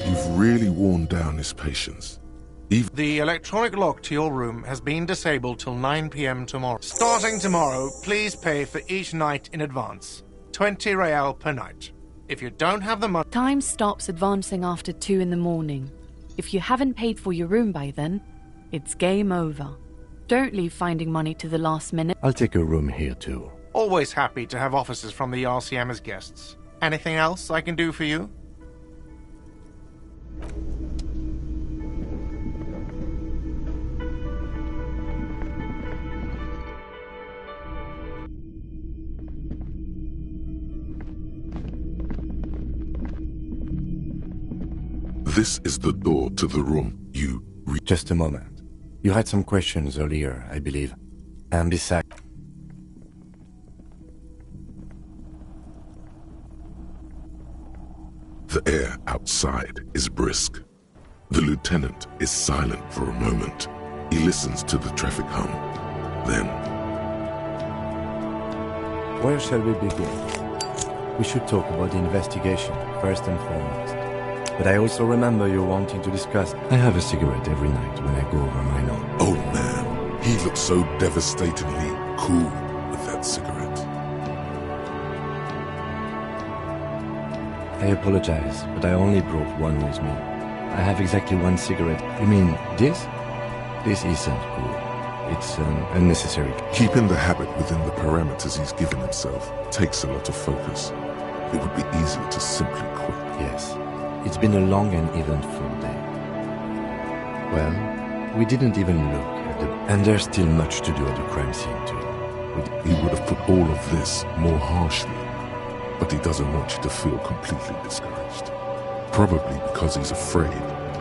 Speaker 1: You've really worn down his patience.
Speaker 10: The electronic lock to your room has been disabled till 9 p.m. tomorrow. Starting tomorrow, please pay for each night in advance. 20 real per night. If you don't have the money...
Speaker 11: Time stops advancing after 2 in the morning. If you haven't paid for your room by then, it's game over. Don't leave finding money to the last minute.
Speaker 2: I'll take a room here too.
Speaker 10: Always happy to have officers from the RCM as guests. Anything else I can do for you?
Speaker 1: This is the door to the room you...
Speaker 2: Just a moment. You had some questions earlier, I believe. And besides...
Speaker 1: The air outside is brisk. The lieutenant is silent for a moment. He listens to the traffic hum. Then...
Speaker 2: Where shall we begin? We should talk about the investigation, first and foremost. But I also remember you wanting to discuss... I have a cigarette every night when I go over my note.
Speaker 1: Oh man, he looks so devastatingly cool with that cigarette.
Speaker 2: I apologize, but I only brought one with me. I have exactly one cigarette. You mean this? This isn't cool. It's unnecessary.
Speaker 1: Keeping the habit within the parameters he's given himself takes a lot of focus. It would be easier to simply quit.
Speaker 2: Yes. It's been a long and eventful day. Well, we didn't even look at the... And there's still much to do at the crime scene too.
Speaker 1: He would have put all of this more harshly, but he doesn't want you to feel completely discouraged. Probably because he's afraid.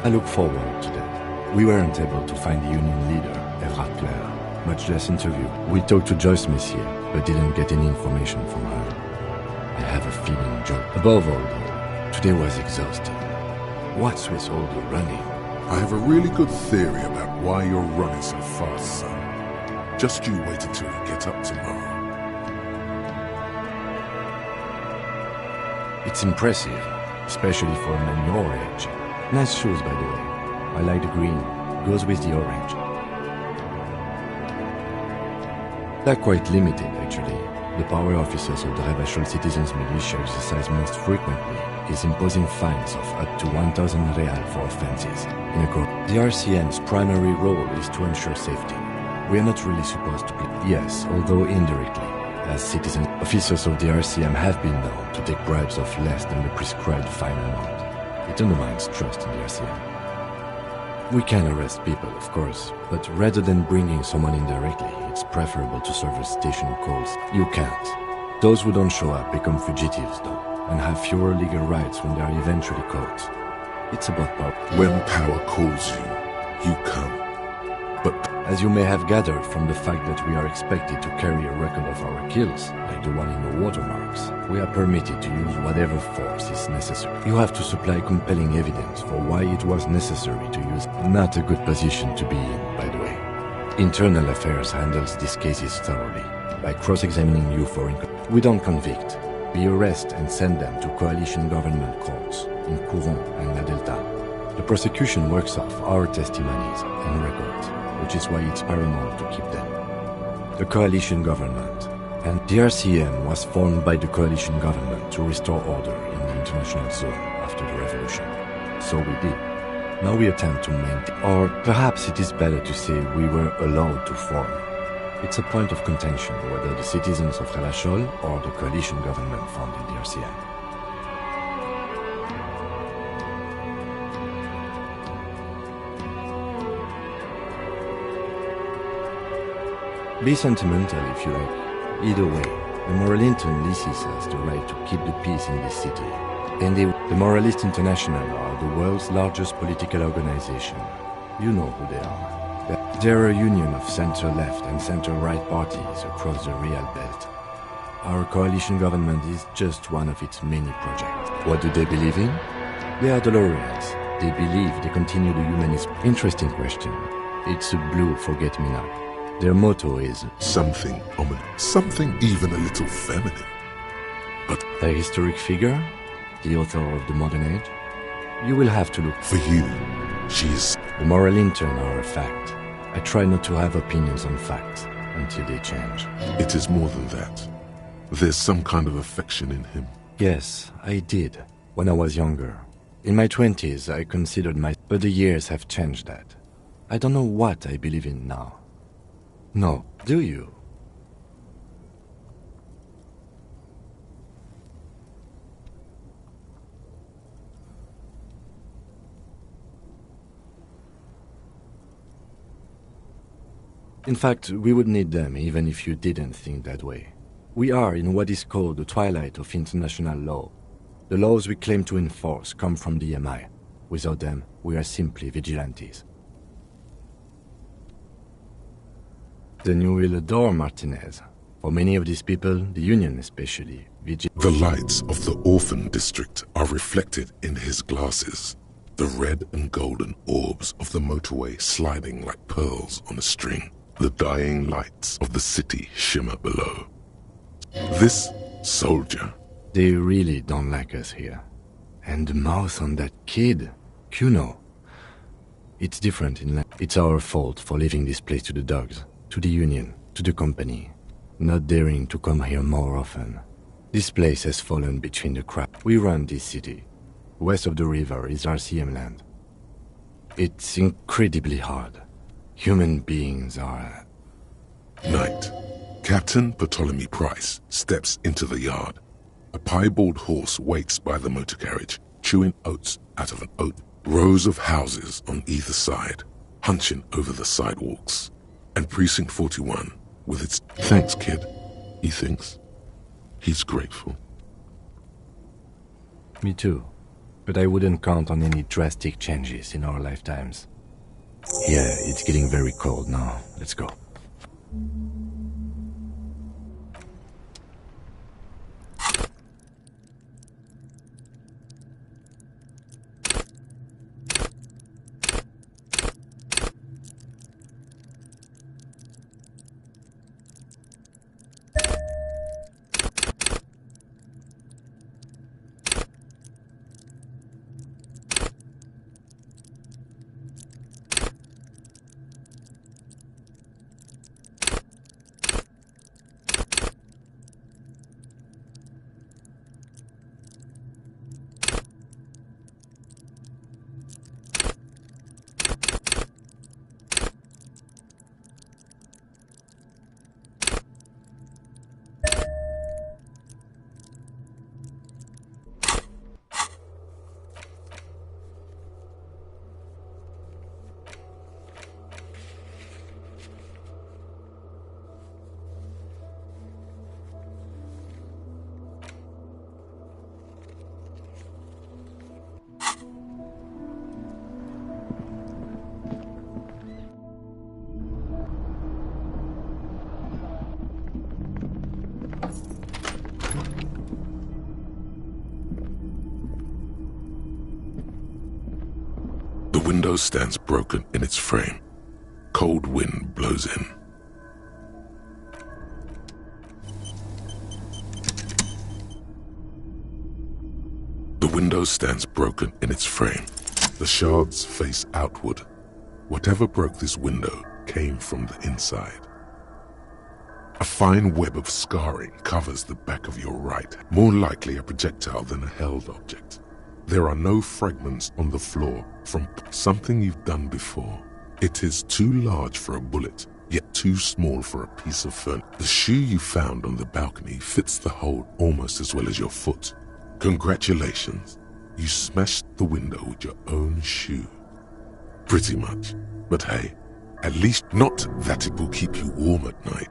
Speaker 2: I look forward to that. We weren't able to find the union leader, Evra Claire, much less interview. We talked to Joyce Messier, but didn't get any information from her. I have a feeling above all, though, today was exhausting. What's with all the running?
Speaker 1: I have a really good theory about why you're running so fast, son. Just you wait until you get up tomorrow.
Speaker 2: It's impressive, especially for a man your age. Nice shoes, by the way. I like the green. Goes with the orange. They're quite limited, actually. The power officers of the Rebachol Citizens Militia exercise most frequently is imposing fines of up to 1,000 real for offenses. The RCM's primary role is to ensure safety. We are not really supposed to play. Yes, although indirectly. As citizens, officers of the RCM have been known to take bribes of less than the prescribed fine amount. It undermines trust in the RCM. We can arrest people, of course, but rather than bringing someone in directly, it's preferable to serve a station calls. You can't. Those who don't show up become fugitives, though, and have fewer legal rights when they are eventually caught. It's about power.
Speaker 1: When power calls you, you come. But
Speaker 2: as you may have gathered from the fact that we are expected to carry a record of our kills, like the one in the watermarks, we are permitted to use whatever force is necessary. You have to supply compelling evidence for why it was necessary to use. Not a good position to be in, by the way. Internal Affairs handles these cases thoroughly, by cross-examining you for we don't convict. We arrest and send them to coalition government courts in Courant and La Delta. The prosecution works off our testimonies and records, which is why it's paramount to keep them. The coalition government. And the RCM was formed by the coalition government to restore order in the international zone after the revolution. So we did. Now we attempt to maintain, or perhaps it is better to say we were allowed to form. It's a point of contention whether the citizens of Relachol or the coalition government founded the RCM. Be sentimental if you like. Either way, the Moralintern leases us the right to keep the peace in this city. And the Moralist International are the world's largest political organization. You know who they are. They're a union of center-left and center-right parties across the Real Belt. Our coalition government is just one of its many projects. What do they believe in? They are the laureates. They believe they continue the humanist... Interesting question. It's a blue forget-me-not. Their motto is
Speaker 1: something ominous, something even a little feminine. But
Speaker 2: a historic figure, the author of the modern age. You will have to look.
Speaker 1: For you, she is.
Speaker 2: The Moralintern are a fact. I try not to have opinions on facts until they change.
Speaker 1: It is more than that. There's some kind of affection in him.
Speaker 2: Yes, I did, when I was younger. In my 20s, I considered but the years have changed that. I don't know what I believe in now. No, do you? In fact, we would need them even if you didn't think that way. We are in what is called the twilight of international law. The laws we claim to enforce come from the MI. Without them, we are simply vigilantes. Then you will adore Martinez. For many of these people, the Union especially,
Speaker 1: the lights of the orphan district are reflected in his glasses. The red and golden orbs of the motorway sliding like pearls on a string. The dying lights of the city shimmer below. This soldier.
Speaker 2: They really don't like us here. And the mouth on that kid, Kuno. It's different in life. It's our fault for leaving this place to the dogs. To the Union, to the company, not daring to come here more often. This place has fallen between the cracks. We run this city. West of the river is RCM land. It's incredibly hard. Human beings are...
Speaker 1: Night. Captain Bartholomew Price steps into the yard. A piebald horse waits by the motor carriage, chewing oats out of an oat. Rows of houses on either side, hunching over the sidewalks. And Precinct 41, with its... Thanks, kid, he thinks. He's grateful.
Speaker 2: Me too. But I wouldn't count on any drastic changes in our lifetimes. Yeah, it's getting very cold now. Let's go.
Speaker 1: window stands broken in its frame. Cold wind blows in. The window stands broken in its frame. The shards face outward. Whatever broke this window came from the inside. A fine web of scarring covers the back of your right, more likely a projectile than a held object. There are no fragments on the floor from something you've done before. It is too large for a bullet, yet too small for a piece of furniture. The shoe you found on the balcony fits the hole almost as well as your foot. Congratulations, you smashed the window with your own shoe. Pretty much, but hey, at least not that it will keep you warm at night.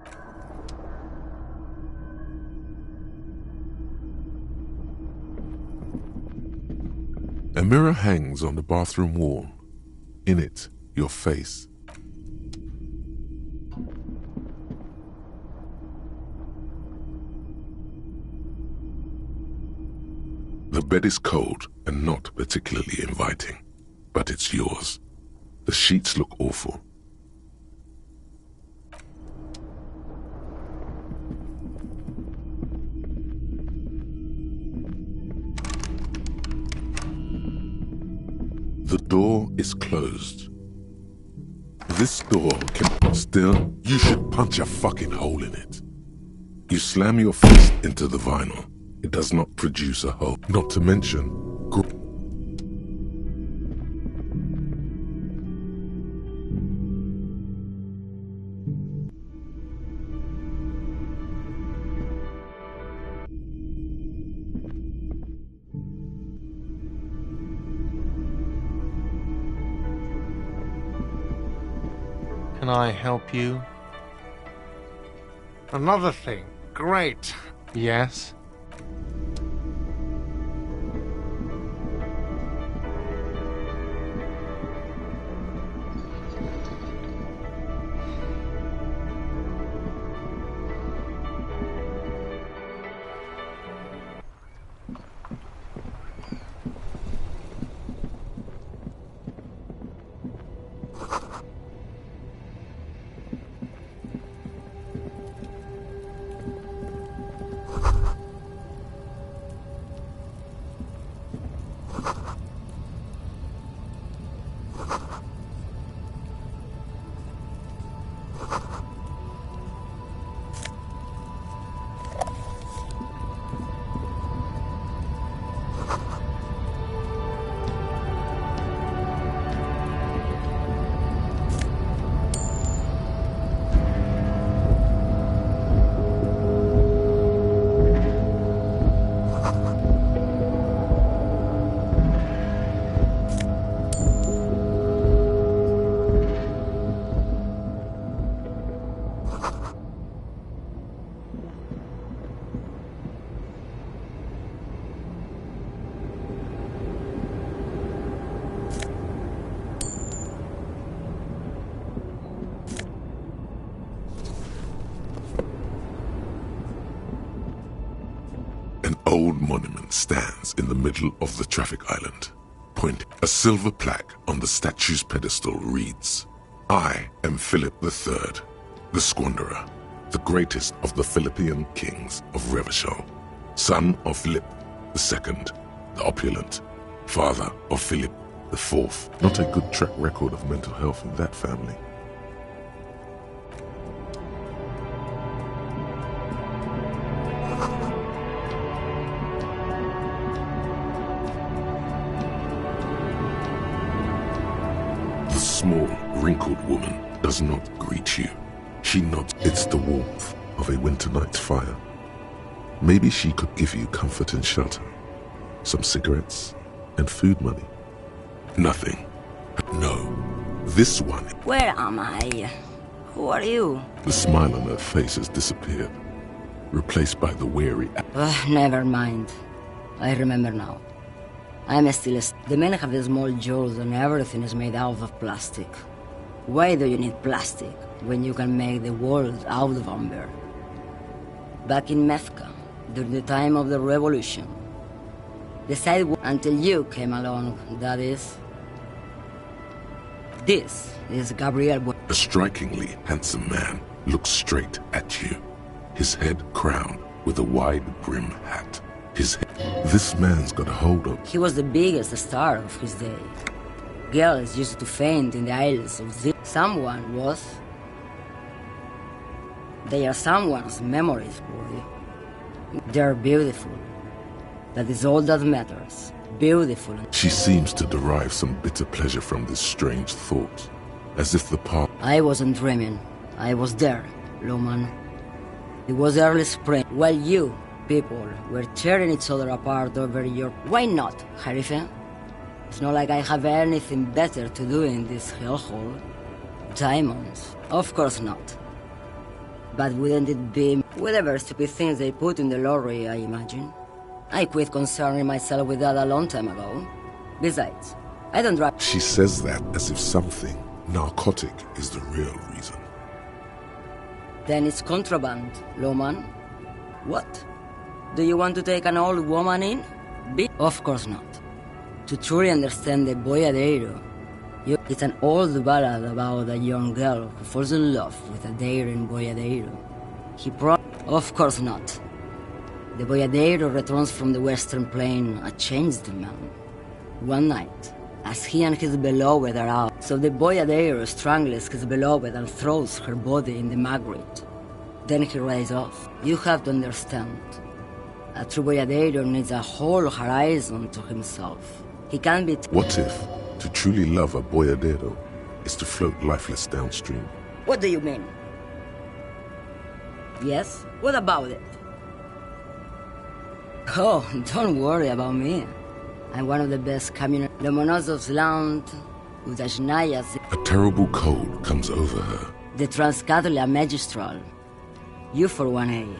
Speaker 1: A mirror hangs on the bathroom wall. In it, your face. The bed is cold and not particularly inviting, but it's yours. The sheets look awful. The door is closed. This door can still, you should punch a fucking hole in it. You slam your fist into the vinyl. It does not produce a hole. Not to mention,
Speaker 10: Can I help you? Another thing. Great. Yes? old monument stands in the middle of the traffic island. A silver plaque on the statue's pedestal reads, "I am Philip III, the Squanderer, the greatest of the Philippian kings of Revachol, son of Philip II, the opulent, father of Philip IV." Not a good track record of mental health in that family. The small, wrinkled woman does not greet you. She nods. It's the warmth of a winter night's fire. Maybe she could give you comfort and shelter, some cigarettes, and food money. Nothing. No. This one.
Speaker 12: Where am I? Who are you?
Speaker 1: The smile on her face has disappeared, replaced by the weary.
Speaker 12: Never mind. I remember now. I'm still the men have small jaws and everything is made out of plastic. Why do you need plastic when you can make the world out of amber? Back in Methka, during the time of the revolution, the side until you came along, that is. This is Gabriel.
Speaker 1: A strikingly handsome man looks straight at you, his head crowned with a wide brim hat. This man's got a hold of.
Speaker 12: He was the biggest star of his day. Girls used to faint in the aisles of this. Someone was. They are someone's memories, Woody. They're beautiful. That is all that matters. Beautiful.
Speaker 1: She seems to derive some bitter pleasure from this strange thought, as if the past.
Speaker 12: I wasn't dreaming. I was there, Loman. It was early spring, while you, people, were tearing each other apart over your... Why not, Harife? It's not like I have anything better to do in this hellhole. Diamonds? Of course not. But wouldn't it be... whatever stupid things they put in the lorry, I imagine? I quit concerning myself with that a long time ago. Besides, I don't drive...
Speaker 1: She says that as if something narcotic is the real reason.
Speaker 12: Then it's contraband, Loman. What? Do you want to take an old woman in? Of course not. To truly understand the boyadero, it's an old ballad about a young girl who falls in love with a daring boyadero. Of course not. The boyadero returns from the western plain a changed man. One night, as he and his beloved are out, so the boyadero strangles his beloved and throws her body in the magret. Then he rides off. You have to understand. A true boyadero needs a whole horizon to himself. He can't be...
Speaker 1: What if to truly love a boyadero is to float lifeless downstream?
Speaker 12: What do you mean? Yes? What about it? Oh, don't worry about me. I'm one of the best community... Lomonosov's land, Udashnayas...
Speaker 1: A terrible cold comes over her.
Speaker 12: The Transcatolia Magistral. You for 1A.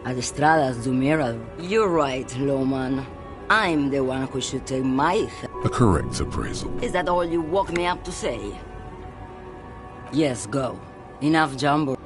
Speaker 12: Adestradas du Mirador. You're right, Loman. I'm the one who should take my help.
Speaker 1: A correct appraisal.
Speaker 12: Is that all you woke me up to say? Yes, go. Enough jumbo.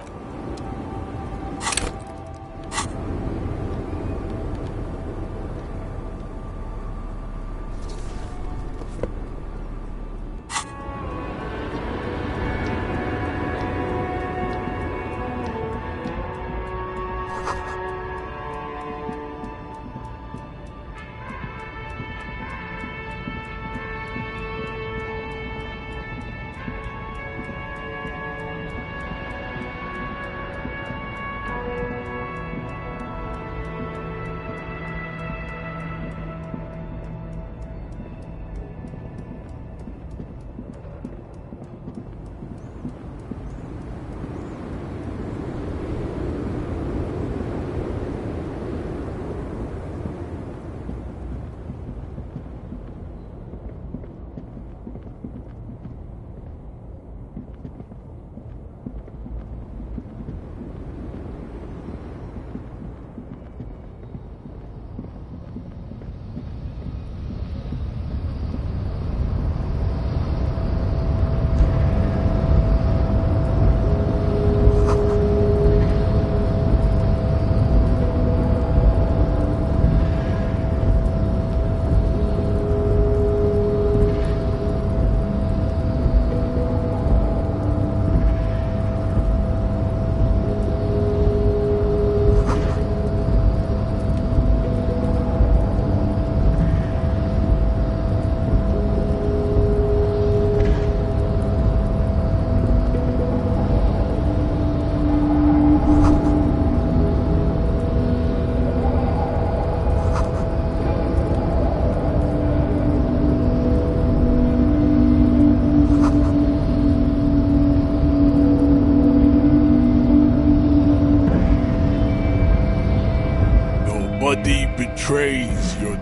Speaker 13: body betrays your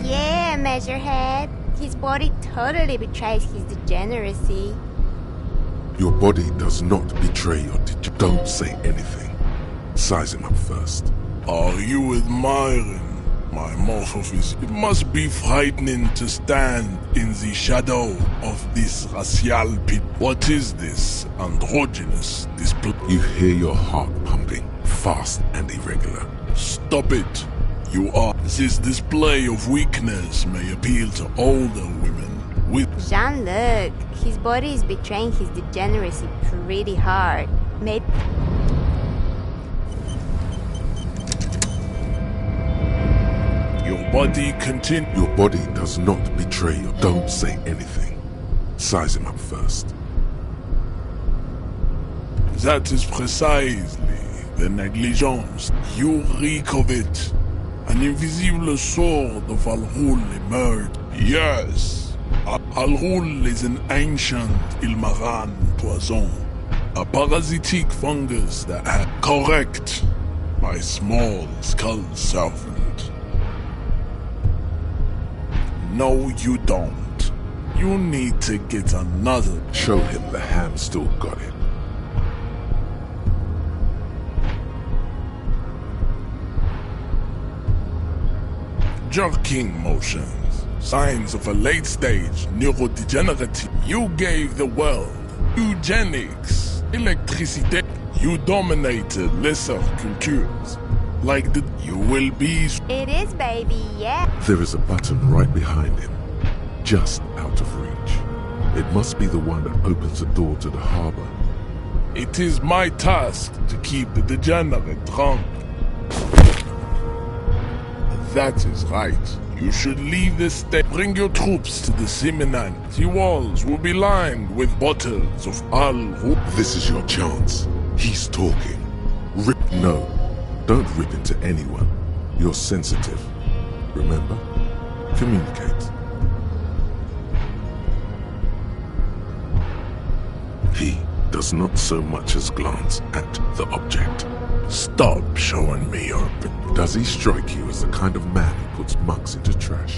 Speaker 14: Yeah, Measurehead. His body totally betrays his degeneracy.
Speaker 1: Your body does not betray your Don't say anything. Size him up first.
Speaker 13: Are you admiring my morphophys? It must be frightening to stand in the shadow of this racial pit. What is this androgynous display?
Speaker 1: You hear your heart pumping, fast and irregular.
Speaker 13: Stop it. You are. This display of weakness may appeal to older women with...
Speaker 14: Jean-Luc, His body is betraying his degeneracy pretty hard. Maybe...
Speaker 1: Your body does not betray you. Don't say anything. Size him up first.
Speaker 13: That is precisely the negligence. You reek of it. An invisible sword of Al-Ghul emerged. Yes, Al-Ghul is an ancient Ilmaran poison. A parasitic fungus that had... Correct. My small skull servant. No, you don't. You need to get another...
Speaker 1: Show him the ham still got it.
Speaker 13: Jerking motions, signs of a late-stage neurodegenerative. You gave the world eugenics, electricity. You dominated lesser cultures, like the... You will be...
Speaker 14: It is, baby, yeah.
Speaker 1: There is a button right behind him, just out of reach. It must be the one that opens the door to the harbor.
Speaker 13: It is my task to keep the degenerate drunk. That is right. You should leave this state. Bring your troops to the Simenan. The walls will be lined with bottles of Al-Ghul.
Speaker 1: This is your chance. He's talking. Rip. No, don't rip into anyone. You're sensitive. Remember? Communicate. He does not so much as glance at the object.
Speaker 13: Stop showing me your...
Speaker 1: Does he strike you as the kind of man who puts mugs into trash?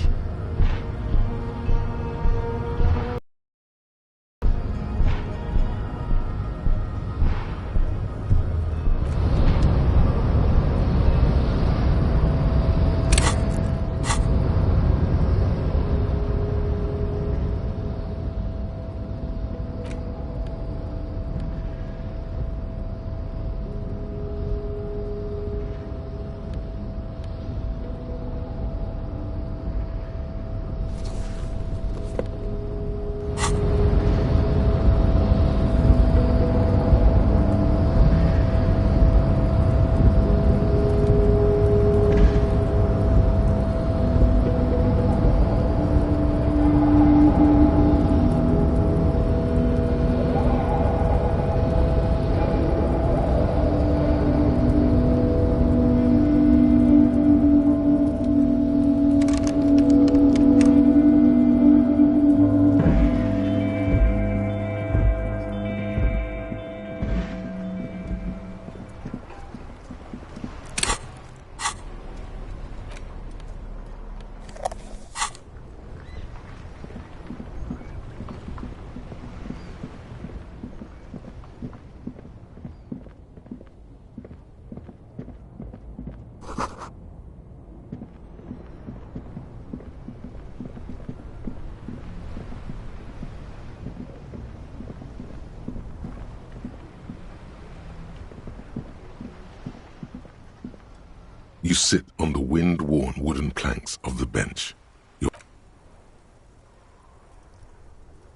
Speaker 1: You sit on the wind-worn wooden planks of the bench.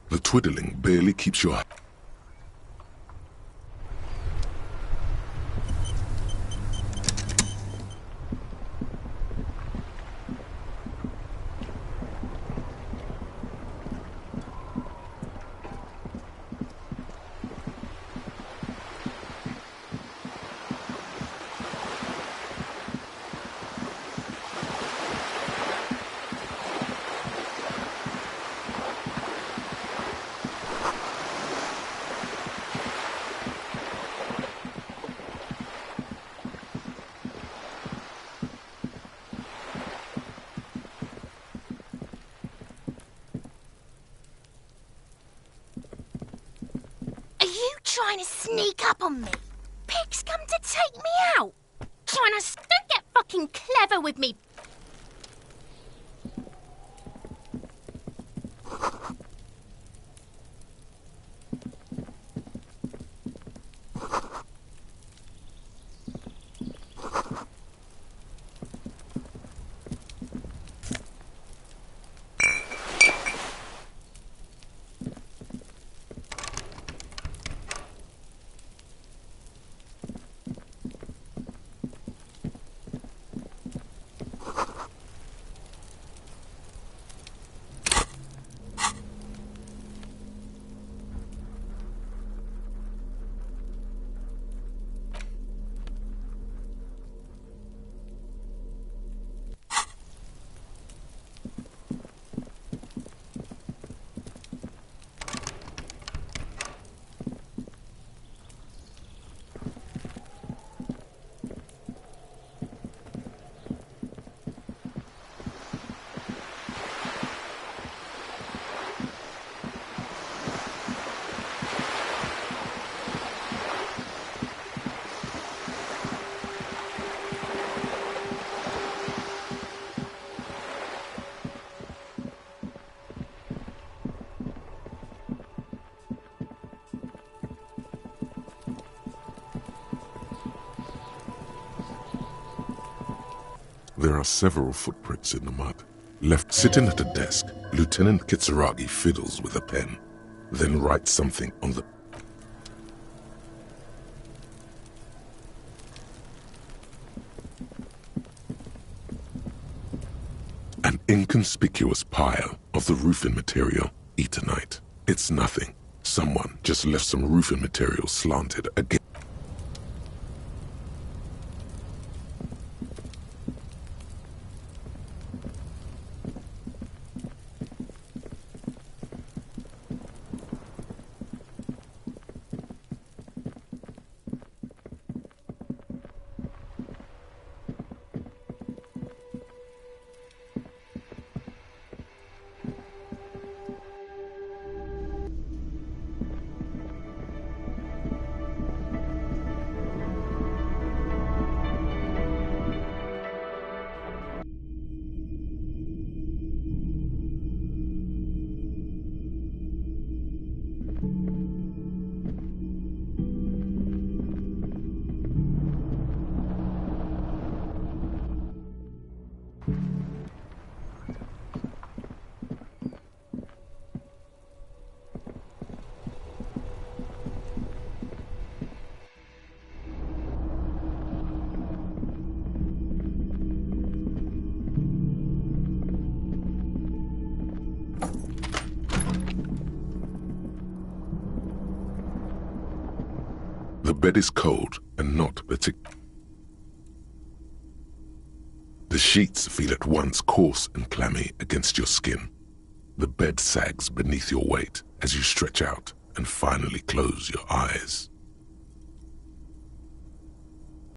Speaker 1: The twiddling barely keeps your...
Speaker 15: Trying to sneak up on me. Pig's come to take me out. Trying to... Don't get fucking clever with me.
Speaker 1: There are several footprints in the mud. Left sitting at a desk, Lieutenant Kitsuragi fiddles with a pen, then writes something on the... An inconspicuous pile of the roofing material, Eternite. It's nothing. Someone just left some roofing material slanted again. The bed is cold and not particular. The sheets feel at once coarse and clammy against your skin. The bed sags beneath your weight as you stretch out and finally close your eyes.